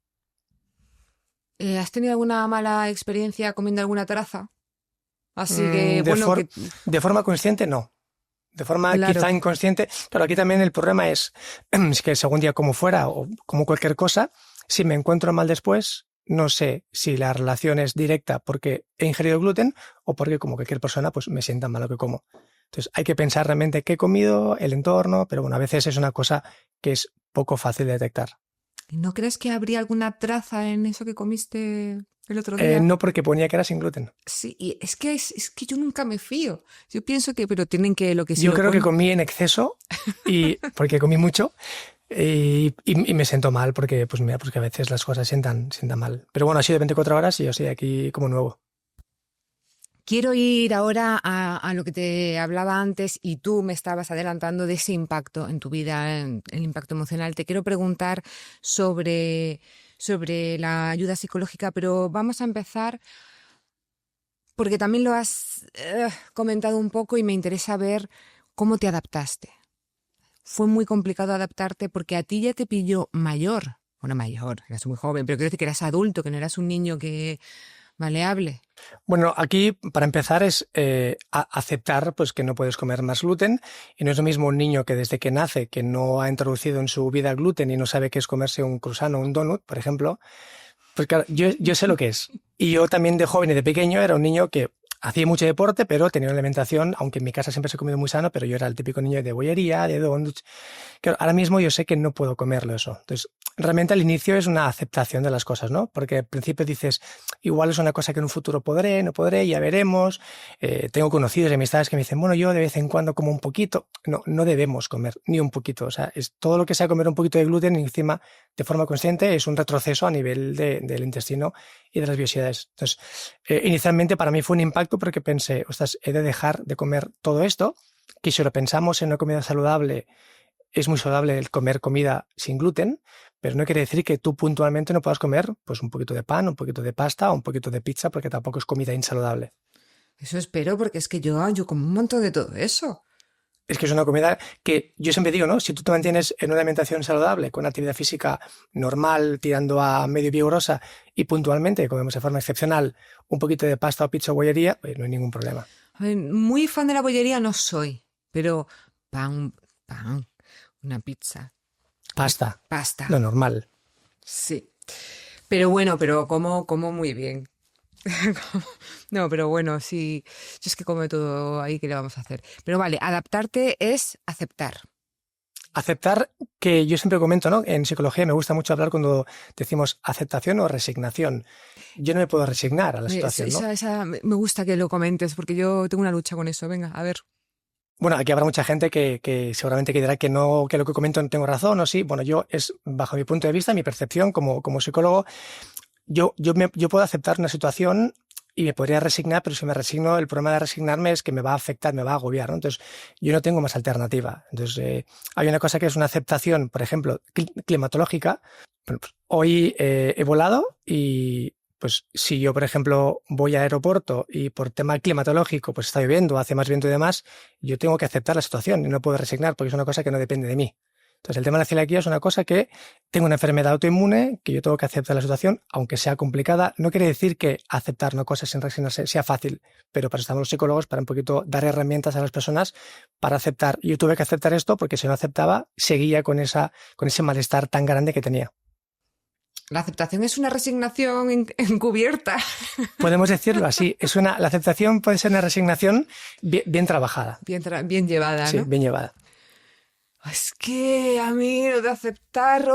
¿Has tenido alguna mala experiencia comiendo alguna traza? Así que, bueno, de forma consciente, no. De forma claro. quizá inconsciente, pero aquí también el problema es que según día como fuera o como cualquier cosa, si me encuentro mal después, no sé si la relación es directa porque he ingerido gluten o porque como cualquier persona pues me sienta mal lo que como. Entonces hay que pensar realmente qué he comido, el entorno, pero bueno, a veces es una cosa que es poco fácil de detectar. ¿No crees que habría alguna traza en eso que comiste el otro día? No, porque ponía que era sin gluten. Sí, y es que yo nunca me fío. Yo pienso que, pero tienen que lo que sí Yo lo creo que ponen. comí en exceso y porque comí mucho y me siento mal porque pues mira, pues que a veces las cosas sientan mal. Pero bueno, ha sido 24 horas y yo estoy aquí como nuevo. Quiero ir ahora a lo que te hablaba antes y tú me estabas adelantando de ese impacto en tu vida, en el impacto emocional. Te quiero preguntar sobre la ayuda psicológica, pero vamos a empezar porque también lo has comentado un poco y me interesa ver cómo te adaptaste. Fue muy complicado adaptarte porque a ti ya te pilló mayor. Bueno, mayor, eras muy joven, pero quiero decir que eras adulto, que no eras un niño que maleable. Bueno, aquí para empezar es aceptar pues que no puedes comer más gluten y no es lo mismo un niño que desde que nace que no ha introducido en su vida gluten y no sabe qué es comerse un croissant o un donut, por ejemplo. Pues claro, yo sé lo que es. Y yo también de joven y de pequeño era un niño que hacía mucho deporte, pero tenía una alimentación, aunque en mi casa siempre se ha comido muy sano, pero yo era el típico niño de bollería, de donuts. Claro, ahora mismo yo sé que no puedo comerlo eso. Entonces, realmente al inicio es una aceptación de las cosas, ¿no? Porque al principio dices, igual es una cosa que en un futuro podré, no podré, ya veremos. Tengo conocidos y amistades que me dicen, bueno, yo de vez en cuando como un poquito. No, no debemos comer ni un poquito. O sea, es todo lo que sea comer un poquito de gluten encima de forma consciente es un retroceso a nivel del intestino y de las biosidades. Entonces, inicialmente para mí fue un impacto porque pensé, ostras, he de dejar de comer todo esto, que si lo pensamos en una comida saludable, es muy saludable el comer comida sin gluten, pero no quiere decir que tú puntualmente no puedas comer pues un poquito de pan, un poquito de pasta o un poquito de pizza, porque tampoco es comida insaludable. Eso espero, porque es que yo como un montón de todo eso. Es que es una comida que yo siempre digo, ¿no? Si tú te mantienes en una alimentación saludable, con actividad física normal, tirando a medio vigorosa y puntualmente comemos de forma excepcional un poquito de pasta o pizza o bollería, pues no hay ningún problema. A ver, muy fan de la bollería no soy, pero pan, una pizza, Pasta, pasta, lo normal. sí. Pero bueno, pero como muy bien. No, pero bueno, sí, yo es que como de todo ahí, ¿qué le vamos a hacer? Pero vale, adaptarte es aceptar. Aceptar que yo siempre comento, ¿no? En psicología me gusta mucho hablar cuando decimos aceptación o resignación. Yo no me puedo resignar a la situación, ¿no? Me gusta que lo comentes porque yo tengo una lucha con eso. Venga, a ver. Bueno, aquí habrá mucha gente que seguramente que dirá que no, que lo que comento no tengo razón o sí. Bueno, yo es bajo mi punto de vista, mi percepción como psicólogo, yo puedo aceptar una situación y me podría resignar, pero si me resigno, el problema de resignarme es que me va a afectar, me va a agobiar, ¿no? Entonces, yo no tengo más alternativa. Entonces, hay una cosa que es una aceptación, por ejemplo, climatológica. Bueno, pues, hoy he volado y pues si yo, por ejemplo, voy al aeropuerto y por tema climatológico, pues está lloviendo, hace más viento y demás, yo tengo que aceptar la situación y no puedo resignar porque es una cosa que no depende de mí. Entonces, el tema de la celiaquía es una cosa que tengo una enfermedad autoinmune, que yo tengo que aceptar la situación, aunque sea complicada. No quiere decir que aceptar una cosa sin resignarse sea fácil, pero para eso estamos los psicólogos, para un poquito dar herramientas a las personas para aceptar. Yo tuve que aceptar esto porque si no aceptaba, seguía con ese malestar tan grande que tenía. La aceptación es una resignación encubierta. Podemos decirlo así. La aceptación puede ser una resignación bien trabajada. Bien llevada, Sí, ¿no? bien llevada. Es que a mí lo de aceptar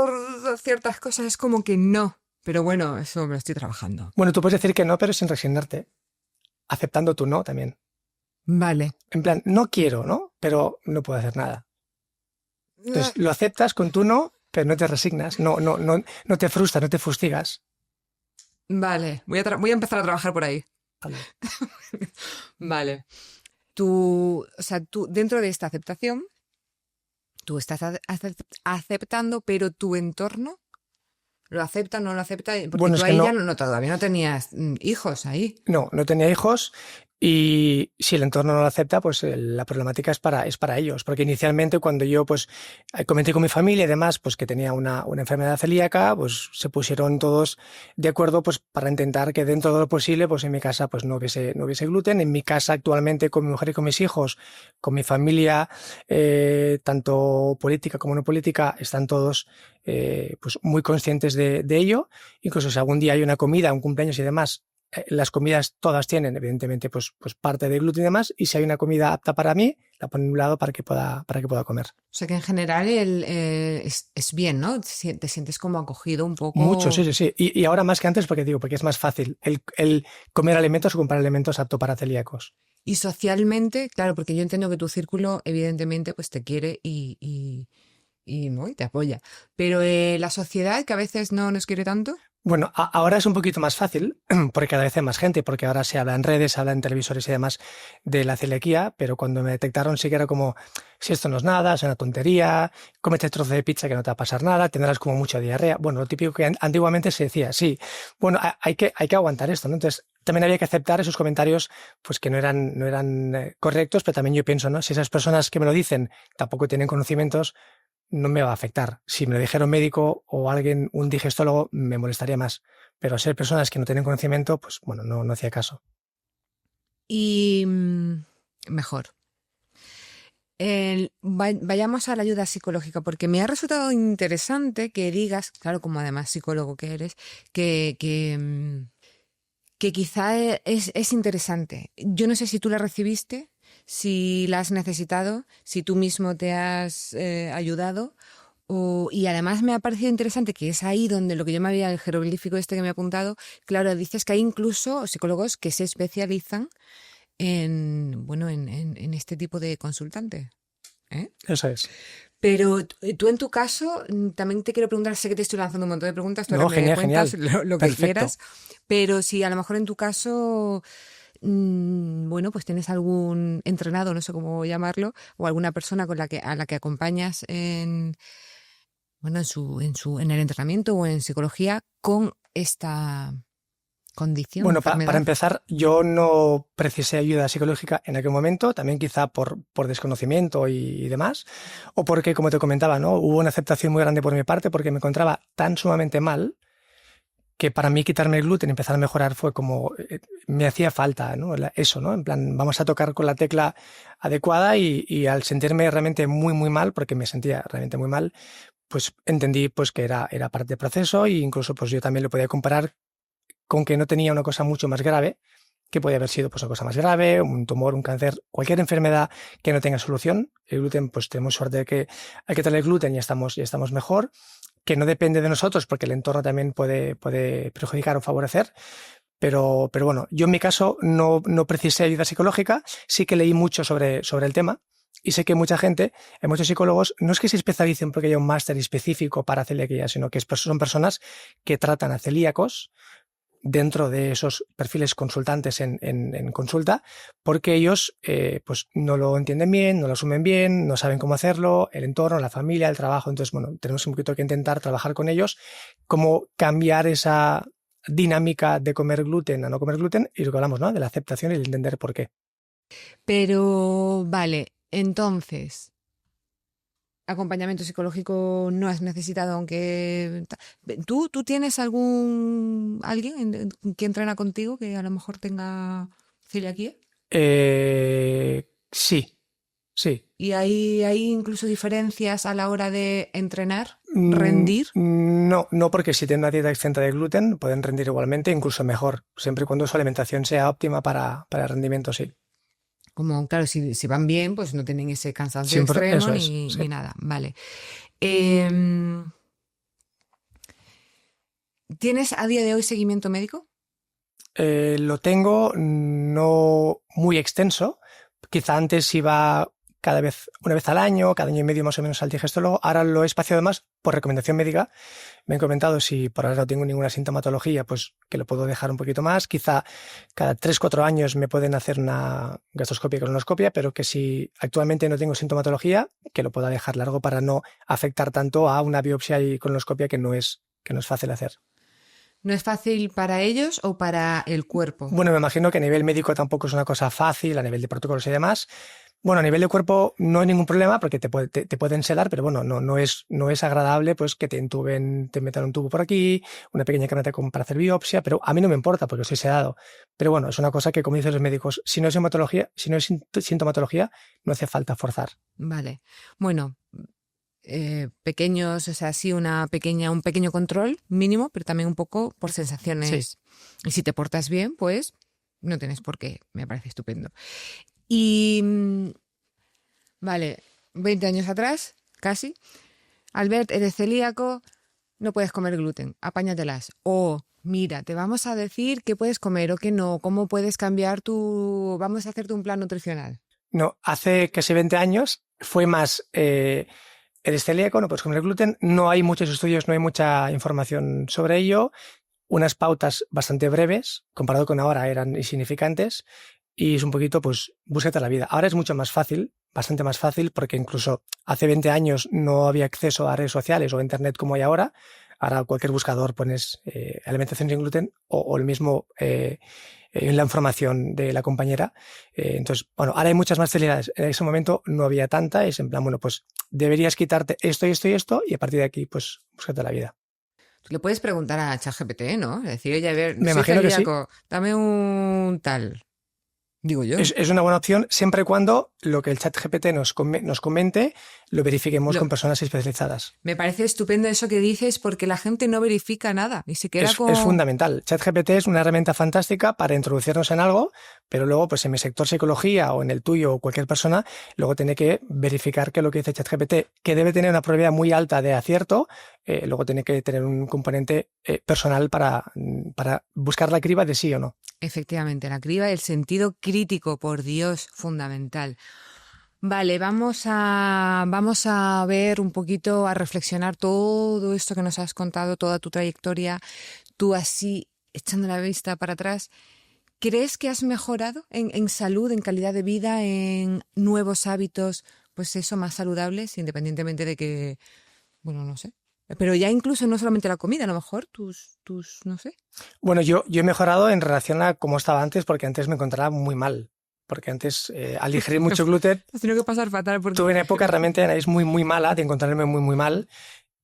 ciertas cosas es como que no. Pero bueno, eso me lo estoy trabajando. Bueno, tú puedes decir que no, pero sin resignarte. Aceptando tu no también. Vale. En plan, no quiero, ¿no? Pero no puedo hacer nada. Entonces, lo aceptas con tu no, pero no te resignas, no te frustras, no te fustigas. Vale, voy a empezar a trabajar por ahí. Vale. Vale. O sea, tú dentro de esta aceptación, tú estás aceptando, pero tu entorno lo acepta, no lo acepta, porque Bueno, tú es que ahí ya no, todavía no tenías hijos ahí. no tenía hijos Y si el entorno no lo acepta, pues la problemática es para ellos. Porque inicialmente cuando yo pues comenté con mi familia y demás, pues que tenía una enfermedad celíaca, pues se pusieron todos de acuerdo pues para intentar que dentro de lo posible, pues en mi casa pues no hubiese gluten. En mi casa actualmente con mi mujer y con mis hijos, con mi familia, tanto política como no política, están todos pues muy conscientes de ello. Incluso si algún día hay una comida, un cumpleaños y demás, las comidas todas tienen, evidentemente, pues parte de gluten y demás, y si hay una comida apta para mí, la pongo en un lado para que pueda comer. O sea que en general es bien, ¿no? Te sientes como acogido un Mucho, sí, poco. sí, sí. Y ahora más que antes, porque es más fácil el comer alimentos o comprar alimentos apto para celíacos. Y socialmente, claro, porque yo entiendo que tu círculo, evidentemente, pues te quiere ¿no? Y te apoya. Pero la sociedad, que a veces no nos quiere tanto. Bueno, ahora es un poquito más fácil, porque cada vez hay más gente, porque ahora se habla en redes, se habla en televisores y demás de la celiaquía, pero cuando me detectaron sí que era como, si esto no es nada, es una tontería, cómete trozo de pizza que no te va a pasar nada, tendrás como mucha diarrea. Bueno, lo típico que antiguamente se decía, sí, bueno, hay que aguantar esto, ¿no? Entonces, también había que aceptar esos comentarios, pues que no eran correctos, pero también yo pienso, ¿no? Si esas personas que me lo dicen tampoco tienen conocimientos, no me va a afectar. Si me lo dijera un médico o alguien, un digestólogo, me molestaría más. Pero ser personas que no tienen conocimiento, pues bueno, no hacía caso. Y mejor. Vayamos a la ayuda psicológica, porque me ha resultado interesante que digas, claro, como además psicólogo que eres, que quizá es interesante. Yo no sé si tú la recibiste, si la has necesitado, si tú mismo te has ayudado. Y además me ha parecido interesante que es ahí donde lo que yo me había, el jeroglífico este que me he apuntado, claro, dices que hay incluso psicólogos que se especializan bueno, en este tipo de consultante. ¿Eh? Eso es. Pero tú en tu caso, también te quiero preguntar, sé que te estoy lanzando un montón de preguntas, tú ahora No, me genial, cuentas genial. lo que Perfecto. quieras, pero si a lo mejor en tu caso, bueno, pues tienes algún entrenado, no sé cómo llamarlo, o alguna persona a la que acompañas bueno, en el entrenamiento o en psicología con esta condición, Bueno, para enfermedad. empezar, yo no precisé ayuda psicológica en aquel momento, también quizá por desconocimiento y demás, o porque, como te comentaba, ¿no? Hubo una aceptación muy grande por mi parte porque me encontraba tan sumamente mal que para mí quitarme el gluten y empezar a mejorar fue como, me hacía falta, ¿no? Eso, ¿no? En plan, vamos a tocar con la tecla adecuada y al sentirme realmente muy, muy mal, porque me sentía realmente muy mal, pues entendí pues que era parte del proceso e incluso pues yo también lo podía comparar con que no tenía una cosa mucho más grave, que podía haber sido pues una cosa más grave, un tumor, un cáncer, cualquier enfermedad que no tenga solución. El gluten, pues tenemos suerte de que hay que traer gluten y ya estamos mejor, que no depende de nosotros porque el entorno también puede perjudicar o favorecer. Pero bueno, yo en mi caso no precisé ayuda psicológica, sí que leí mucho sobre el tema. Y sé que mucha gente, hay muchos psicólogos, no es que se especialicen porque haya un máster específico para celiaquía, sino que son personas que tratan a celíacos dentro de esos perfiles consultantes en consulta, porque ellos pues no lo entienden bien, no lo asumen bien, no saben cómo hacerlo, el entorno, la familia, el trabajo. Entonces, bueno, tenemos un poquito que intentar trabajar con ellos, cómo cambiar esa dinámica de comer gluten a no comer gluten y lo que hablamos, ¿no? De la aceptación y el entender por qué. Pero, vale, entonces, acompañamiento psicológico no has necesitado, aunque... ¿Tú tienes alguien que entrena contigo que a lo mejor tenga celiaquía? Sí, sí. ¿Y hay incluso diferencias a la hora de entrenar, Mm, rendir? no, porque si tienen una dieta exenta de gluten pueden rendir igualmente, incluso mejor, siempre y cuando su alimentación sea óptima para el rendimiento, sí. Como, claro, si van bien, pues no tienen ese cansancio Siempre, extremo eso es, ni sí. nada. Vale. Em, ¿Tienes a día de hoy seguimiento médico? Lo tengo no muy extenso. Quizá antes iba cada vez, una vez al año, cada año y medio más o menos al digestólogo. Ahora lo he espaciado más por recomendación médica. Me han comentado si por ahora no tengo ninguna sintomatología, pues que lo puedo dejar un poquito más. Quizá cada 3 o 4 años me pueden hacer una gastroscopia y colonoscopia, pero que si actualmente no tengo sintomatología, que lo pueda dejar largo para no afectar tanto a una biopsia y colonoscopia que no es fácil hacer. ¿No es fácil para ellos o para el cuerpo? Bueno, me imagino que a nivel médico tampoco es una cosa fácil, a nivel de protocolos y demás. Bueno, a nivel de cuerpo no hay ningún problema porque te pueden sedar, pero bueno, no es agradable pues que te intuben, te metan un tubo por aquí, una pequeña camioneta para hacer biopsia, pero a mí no me importa porque estoy sedado. Pero bueno, es una cosa que, como dicen los médicos, si no es sintomatología, no hace falta forzar. Vale. Bueno, pequeños, o sea, sí, un pequeño control mínimo, pero también un poco por sensaciones. Sí. Y si te portas bien, pues no tienes por qué. Me parece estupendo. Y, vale, 20 años atrás, casi. Albert, eres celíaco, no puedes comer gluten, apáñatelas. O, mira, te vamos a decir qué puedes comer o qué no, cómo puedes cambiar vamos a hacerte un plan nutricional. No, hace casi 20 años fue más... eres celíaco, no puedes comer gluten, no hay muchos estudios, no hay mucha información sobre ello, unas pautas bastante breves, comparado con ahora eran insignificantes, y es un poquito, pues, búscate la vida. Ahora es mucho más fácil, bastante más fácil, porque incluso hace 20 años no había acceso a redes sociales o a internet como hay ahora. Ahora cualquier buscador pones alimentación sin gluten o el mismo en la información de la compañera. Entonces, bueno, ahora hay muchas más facilidades. En ese momento no había tanta, es en plan, bueno, pues deberías quitarte esto y esto y esto y a partir de aquí, pues, búscate la vida. Tú le puedes preguntar a ChatGPT, ¿no? Es decir, oye, a ver, Me soy imagino que sí. celíaco, dame un tal, digo yo. Es una buena opción siempre y cuando lo que el ChatGPT nos comente lo verifiquemos con personas especializadas. Me parece estupendo eso que dices porque la gente no verifica nada y se queda Es fundamental. ChatGPT es una herramienta fantástica para introducirnos en algo, pero luego, pues en mi sector psicología o en el tuyo o cualquier persona, luego tiene que verificar que lo que dice ChatGPT, que debe tener una probabilidad muy alta de acierto, luego tiene que tener un componente personal para buscar la criba de sí o no. Efectivamente, la criba, el sentido crítico, por Dios, fundamental. Vale, vamos a ver un poquito, a reflexionar todo esto que nos has contado, toda tu trayectoria, tú así, echando la vista para atrás. ¿Crees que has mejorado en salud, en calidad de vida, en nuevos hábitos, pues eso, más saludables, independientemente de que, bueno, no sé? Pero ya incluso no solamente la comida, a lo mejor tus no sé. Bueno, yo he mejorado en relación a cómo estaba antes, porque antes me encontraba muy mal. Porque antes, al digerir mucho gluten, Has tenido que pasar fatal porque... tuve una época realmente es muy, muy mala, de encontrarme muy, muy mal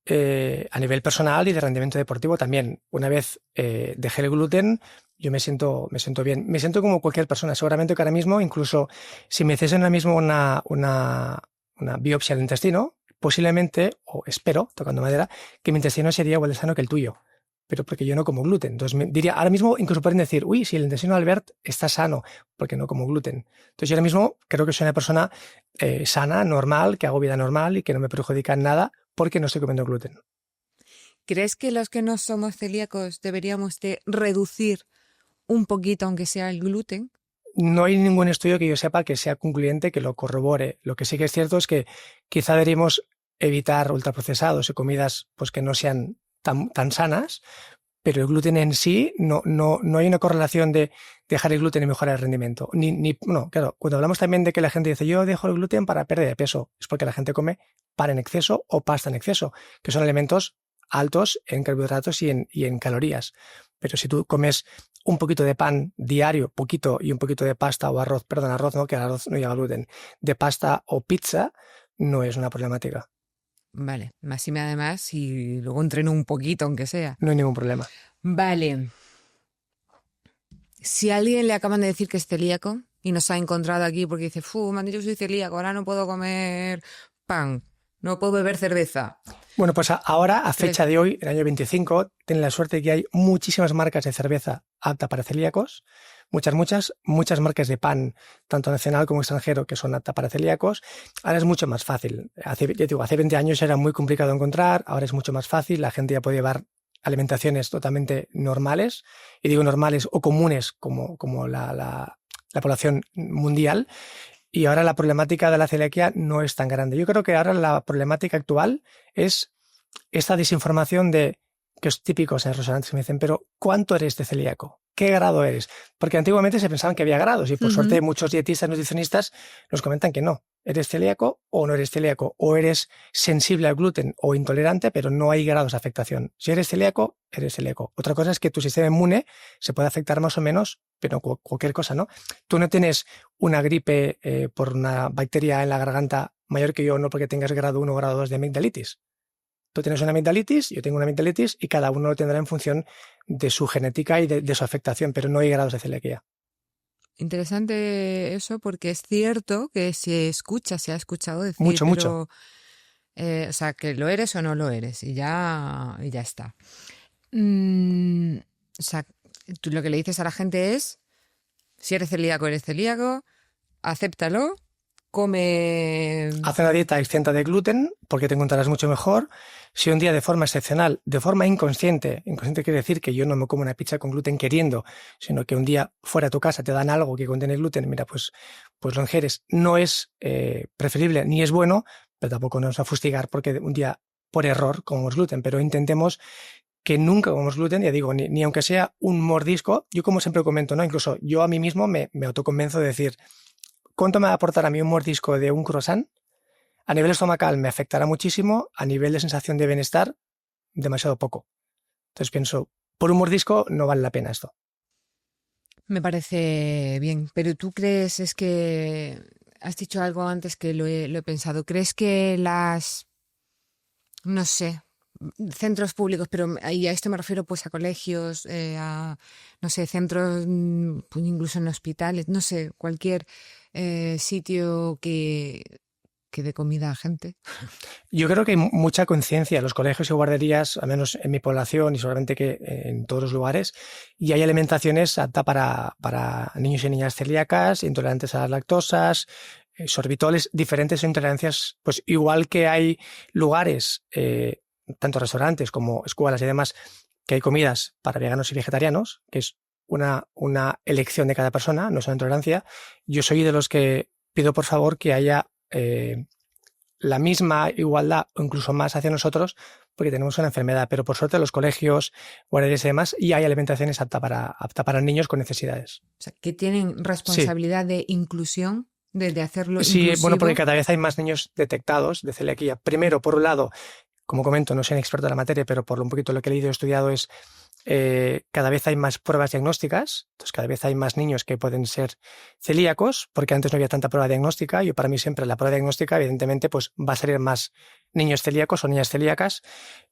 a nivel personal y de rendimiento deportivo también. Una vez dejé el gluten, yo me siento bien. Me siento como cualquier persona. Seguramente que ahora mismo, incluso si me hiciesen ahora mismo una biopsia del intestino, posiblemente, o espero, tocando madera, que mi intestino sería igual de sano que el tuyo. Pero porque yo no como gluten. Entonces me diría, ahora mismo incluso pueden decir, uy, si el intestino de Albert está sano, porque no como gluten. Entonces yo ahora mismo creo que soy una persona sana, normal, que hago vida normal y que no me perjudica en nada porque no estoy comiendo gluten. ¿Crees que los que no somos celíacos deberíamos de reducir un poquito, aunque sea el gluten? No hay ningún estudio que yo sepa que sea concluyente, que lo corrobore. Lo que sí que es cierto es que quizá deberíamos evitar ultraprocesados y comidas pues, que no sean tan sanas, pero el gluten en sí no hay una correlación de dejar el gluten y mejorar el rendimiento. No, claro, cuando hablamos también de que la gente dice yo dejo el gluten para perder de peso, es porque la gente come pan en exceso o pasta en exceso, que son alimentos altos en carbohidratos y en calorías. Pero si tú comes un poquito de pan diario, poquito, y un poquito de pasta o arroz, arroz no, que el arroz no lleva gluten, de pasta o pizza, no es una problemática. Vale, más y además, si luego entreno un poquito, aunque sea. No hay ningún problema. Vale. Si a alguien le acaban de decir que es celíaco y nos ha encontrado aquí porque dice, me han dicho que soy celíaco, ahora no puedo comer pan, no puedo beber cerveza. Bueno, pues ahora, a fecha de hoy, el año 25, tienen la suerte de que hay muchísimas marcas de cerveza apta para celíacos, muchas marcas de pan, tanto nacional como extranjero, que son aptas para celíacos. Ahora es mucho más fácil. Hace 20 años era muy complicado encontrar, ahora es mucho más fácil, la gente ya puede llevar alimentaciones totalmente normales, y digo normales o comunes como la población mundial. Y ahora la problemática de la celiaquía no es tan grande. Yo creo que ahora la problemática actual es esta desinformación de que es típico en los restaurantes que me dicen, pero ¿cuánto eres de celíaco? ¿Qué grado eres? Porque antiguamente se pensaban que había grados y por suerte muchos dietistas, nutricionistas nos comentan que no. eres celíaco o no eres celíaco, o eres sensible al gluten o intolerante, pero no hay grados de afectación. Si eres celíaco, eres celíaco. Otra cosa es que tu sistema inmune se puede afectar más o menos, pero cualquier cosa, ¿no? Tú no tienes una gripe por una bacteria en la garganta mayor que yo, no porque tengas grado 1 o grado 2 de amigdalitis. Tú tienes una amigdalitis, yo tengo una amigdalitis y cada uno lo tendrá en función de su genética y de su afectación, pero no hay grados de celiaquía. Interesante eso porque es cierto que se ha escuchado decir, Mucho, pero, mucho. O sea, que lo eres o no lo eres y ya está. O sea, tú lo que le dices a la gente es, si eres celíaco, acéptalo, come... Haz una dieta exenta de gluten porque te encontrarás mucho mejor. Si un día de forma excepcional, de forma inconsciente quiere decir que yo no me como una pizza con gluten queriendo, sino que un día fuera de tu casa te dan algo que contiene gluten, mira, pues lo ingieres. No es preferible ni es bueno, pero tampoco nos va a fustigar porque un día por error comemos gluten, pero intentemos que nunca comamos gluten, ya digo, ni aunque sea un mordisco. Yo como siempre comento, ¿no? Incluso yo a mí mismo me autoconvenzo de decir, ¿cuánto me va a aportar a mí un mordisco de un croissant? A nivel estomacal me afectará muchísimo, a nivel de sensación de bienestar, demasiado poco. Entonces pienso, por un mordisco no vale la pena esto. Me parece bien, pero tú crees, es que has dicho algo antes que lo he pensado, ¿crees que no sé, centros públicos, pero y a esto me refiero pues a colegios, a, no sé, centros, pues incluso en hospitales, no sé, cualquier sitio que dé comida a gente? Yo creo que hay mucha conciencia en los colegios y guarderías, al menos en mi población y seguramente que en todos los lugares, y hay alimentaciones aptas para niños y niñas celíacas, intolerantes a las lactosas, sorbitoles, diferentes intolerancias, pues igual que hay lugares, tanto restaurantes como escuelas y demás, que hay comidas para veganos y vegetarianos, que es una elección de cada persona, no es una intolerancia. Yo soy de los que pido por favor que haya la misma igualdad o incluso más hacia nosotros porque tenemos una enfermedad, pero por suerte los colegios, guarderías y demás, y hay alimentaciones apta para niños con necesidades. O sea, que tienen responsabilidad de inclusión, de hacerlo Sí, inclusivo. bueno, porque cada vez hay más niños detectados de celiaquía. Primero, por un lado, como comento, no soy un experto en la materia, pero por un poquito lo que he leído y estudiado es cada vez hay más pruebas diagnósticas, entonces cada vez hay más niños que pueden ser celíacos, porque antes no había tanta prueba diagnóstica. Yo para mí siempre la prueba diagnóstica, evidentemente, pues va a salir más niños celíacos o niñas celíacas.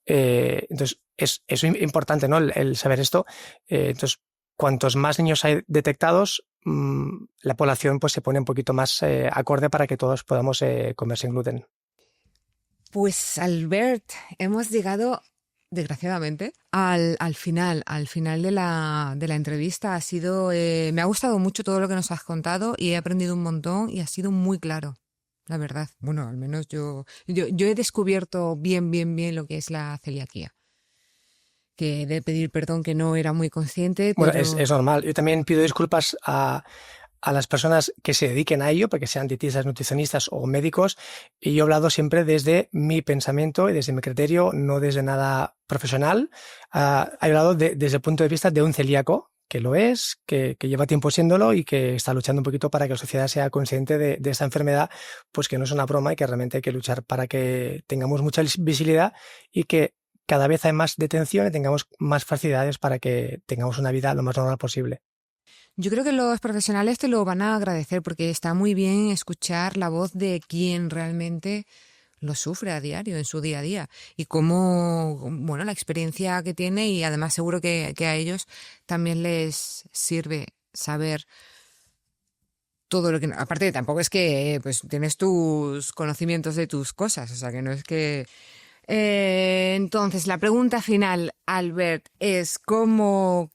Entonces es importante, ¿no? El saber esto. Entonces, cuantos más niños hay detectados, la población pues se pone un poquito más acorde para que todos podamos comer sin gluten. Pues Albert, hemos llegado desgraciadamente al final de la entrevista. Ha sido, me ha gustado mucho todo lo que nos has contado y he aprendido un montón y ha sido muy claro, la verdad. Bueno, al menos yo he descubierto bien lo que es la celiaquía. Que he de pedir perdón que no era muy consciente. Bueno, pero... es normal. Yo también pido disculpas a las personas que se dediquen a ello, porque sean dietistas, nutricionistas o médicos, y yo he hablado siempre desde mi pensamiento y desde mi criterio, no desde nada profesional. He hablado desde el punto de vista de un celíaco, que lo es, que lleva tiempo siéndolo y que está luchando un poquito para que la sociedad sea consciente de esta enfermedad, pues que no es una broma y que realmente hay que luchar para que tengamos mucha visibilidad y que cada vez hay más detención y tengamos más facilidades para que tengamos una vida lo más normal posible. Yo creo que los profesionales te lo van a agradecer porque está muy bien escuchar la voz de quien realmente lo sufre a diario, en su día a día, y cómo, bueno, la experiencia que tiene, y además seguro que a ellos también les sirve saber todo lo que... Aparte, tampoco es que pues tienes tus conocimientos de tus cosas, o sea, que no es que... Entonces, la pregunta final, Albert, es ¿cómo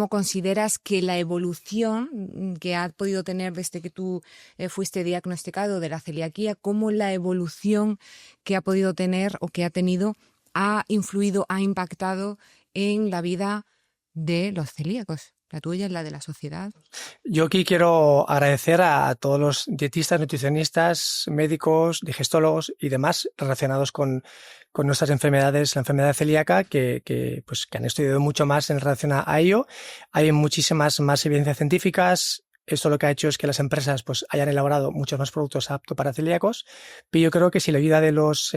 consideras que la evolución que has podido tener desde que tú fuiste diagnosticado de la celiaquía, cómo la evolución que ha podido tener o que ha tenido ha influido, ha impactado en la vida de los celíacos? La tuya y la de la sociedad. Yo aquí quiero agradecer a todos los dietistas, nutricionistas, médicos, digestólogos y demás relacionados con nuestras enfermedades, la enfermedad celíaca, que han estudiado mucho más en relación a ello. Hay muchísimas más evidencias científicas. esto lo que ha hecho es que las empresas pues hayan elaborado muchos más productos aptos para celíacos, pero yo creo que sin la ayuda de los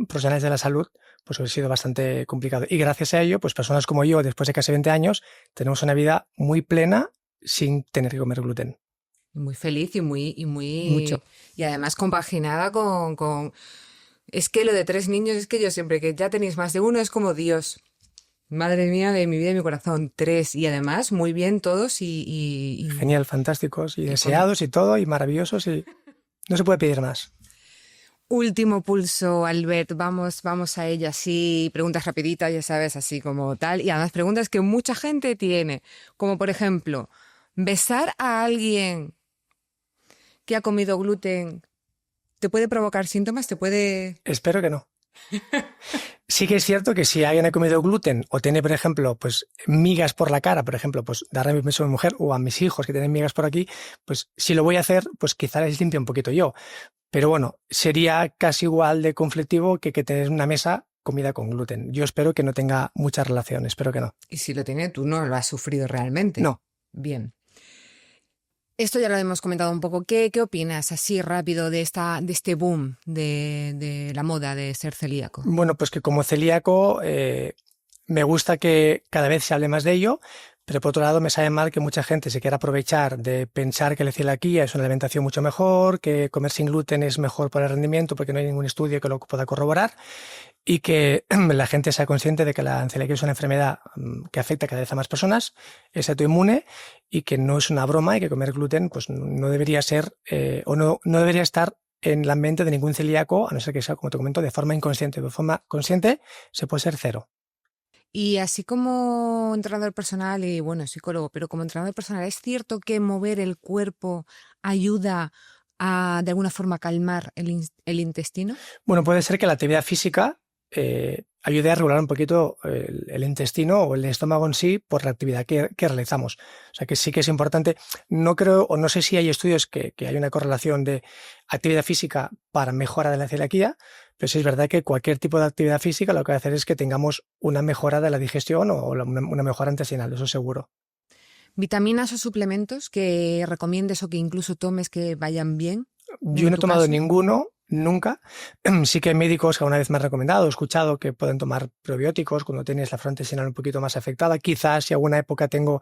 profesionales de la salud, pues hubiera sido bastante complicado. Y gracias a ello, pues personas como yo, después de casi 20 años, tenemos una vida muy plena sin tener que comer gluten. Muy feliz y muy Mucho. Y además compaginada con... Es que lo de 3 niños, es que yo siempre que ya tenéis más de uno es como Dios. Madre mía de mi vida y mi corazón, 3. Y además muy bien todos y Genial, fantásticos y con deseados y todo, y maravillosos, y no se puede pedir más. último pulso, Albert. Vamos a ella, así, preguntas rapiditas, ya sabes, así como tal. Y además preguntas que mucha gente tiene, como por ejemplo, besar a alguien que ha comido gluten, ¿te puede provocar síntomas? ¿Te puede...? Espero que no. Sí que es cierto que si alguien ha comido gluten o tiene, por ejemplo, pues migas por la cara, por ejemplo, pues darle mi beso a mi mujer o a mis hijos que tienen migas por aquí, pues si lo voy a hacer, pues quizá les limpie un poquito yo. Pero bueno, sería casi igual de conflictivo que tener una mesa comida con gluten. Yo espero que no tenga mucha relación, espero que no. Y si lo tiene, tú no lo has sufrido realmente. No. Bien. Esto ya lo hemos comentado un poco. ¿Qué opinas así rápido de este boom de la moda de ser celíaco? Bueno, pues que como celíaco me gusta que cada vez se hable más de ello, pero por otro lado me sabe mal que mucha gente se quiera aprovechar de pensar que la celiaquía es una alimentación mucho mejor, que comer sin gluten es mejor para el rendimiento porque no hay ningún estudio que lo pueda corroborar, y que la gente sea consciente de que la celiaquía es una enfermedad que afecta cada vez a más personas, es autoinmune y que no es una broma, y que comer gluten pues no debería ser o no debería estar en la mente de ningún celíaco, a no ser que sea, como te comento, de forma inconsciente. De forma consciente se puede ser 0. Y así como entrenador personal y, bueno, psicólogo, pero como entrenador personal, ¿es cierto que mover el cuerpo ayuda a, de alguna forma, calmar el intestino? Bueno, puede ser que la actividad física ayude a regular un poquito el intestino o el estómago en sí por la actividad que realizamos. O sea que sí que es importante. No creo, o no sé si hay estudios que hay una correlación de actividad física para mejora de la celiaquía, pero sí es verdad que cualquier tipo de actividad física lo que va a hacer es que tengamos una mejora de la digestión o una mejora intestinal, eso seguro. ¿Vitaminas o suplementos que recomiendes o que incluso tomes que vayan bien? Yo no he tomado ninguno, nunca. Sí que hay médicos que alguna vez me han recomendado, he escuchado que pueden tomar probióticos cuando tienes la flora intestinal un poquito más afectada. Quizás si alguna época tengo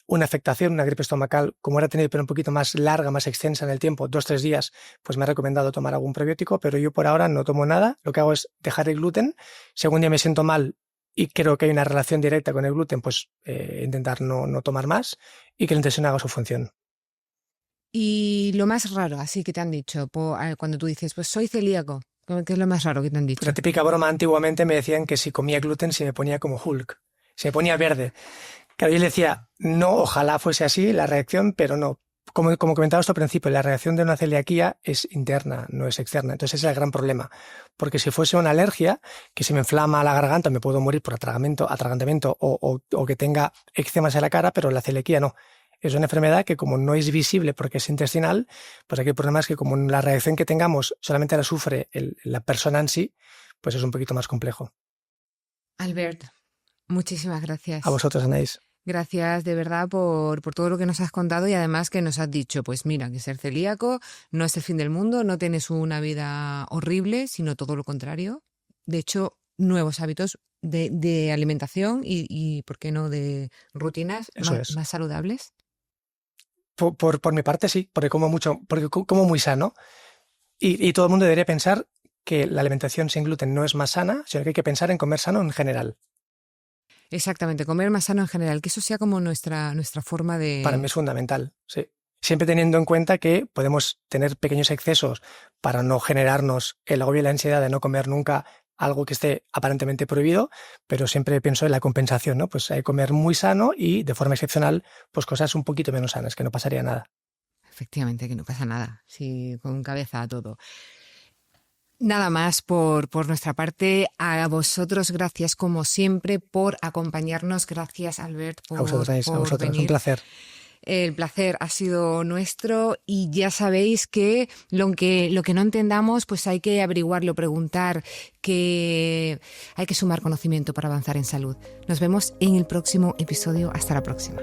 una afectación, una gripe estomacal, como era tenido pero un poquito más larga, más extensa en el tiempo, 2-3 días, pues me ha recomendado tomar algún probiótico, pero yo por ahora no tomo nada. Lo que hago es dejar el gluten. Si algún día me siento mal y creo que hay una relación directa con el gluten, pues intentar no tomar más y que el intestino haga su función. Y lo más raro, así que te han dicho, cuando tú dices, pues soy celíaco, ¿qué es lo más raro que te han dicho? La típica broma, antiguamente me decían que si comía gluten se me ponía como Hulk, se me ponía verde. Claro, yo le decía, no, ojalá fuese así la reacción, pero no. Como comentabas al principio, la reacción de una celiaquía es interna, no es externa. Entonces ese es el gran problema. Porque si fuese una alergia, que se me inflama la garganta, me puedo morir por atragantamiento o que tenga eczemas en la cara, pero la celiaquía no. Es una enfermedad que, como no es visible porque es intestinal, pues aquí el problema es que como la reacción que tengamos solamente la sufre la persona en sí, pues es un poquito más complejo. Albert, muchísimas gracias. A vosotros, Anaís. Gracias de verdad por todo lo que nos has contado y además que nos has dicho, pues mira, que ser celíaco no es el fin del mundo, no tienes una vida horrible, sino todo lo contrario. De hecho, nuevos hábitos de alimentación y, ¿por qué no?, de rutinas más saludables. Por mi parte sí, porque como mucho, porque como muy sano y todo el mundo debería pensar que la alimentación sin gluten no es más sana, sino que hay que pensar en comer sano en general. Exactamente, comer más sano en general, que eso sea como nuestra forma de... Para mí es fundamental, sí. Siempre teniendo en cuenta que podemos tener pequeños excesos para no generarnos el agobio y la ansiedad de no comer nunca algo que esté aparentemente prohibido, pero siempre pienso en la compensación, ¿no? Pues hay que comer muy sano y de forma excepcional, pues cosas un poquito menos sanas, que no pasaría nada. Efectivamente, que no pasa nada, sí, con cabeza a todo. Nada más por nuestra parte. A vosotros, gracias como siempre por acompañarnos. Gracias, Albert, por vosotros, venir. Un placer. El placer ha sido nuestro y ya sabéis que lo que no entendamos, pues hay que averiguarlo, preguntar, que hay que sumar conocimiento para avanzar en salud. Nos vemos en el próximo episodio. Hasta la próxima.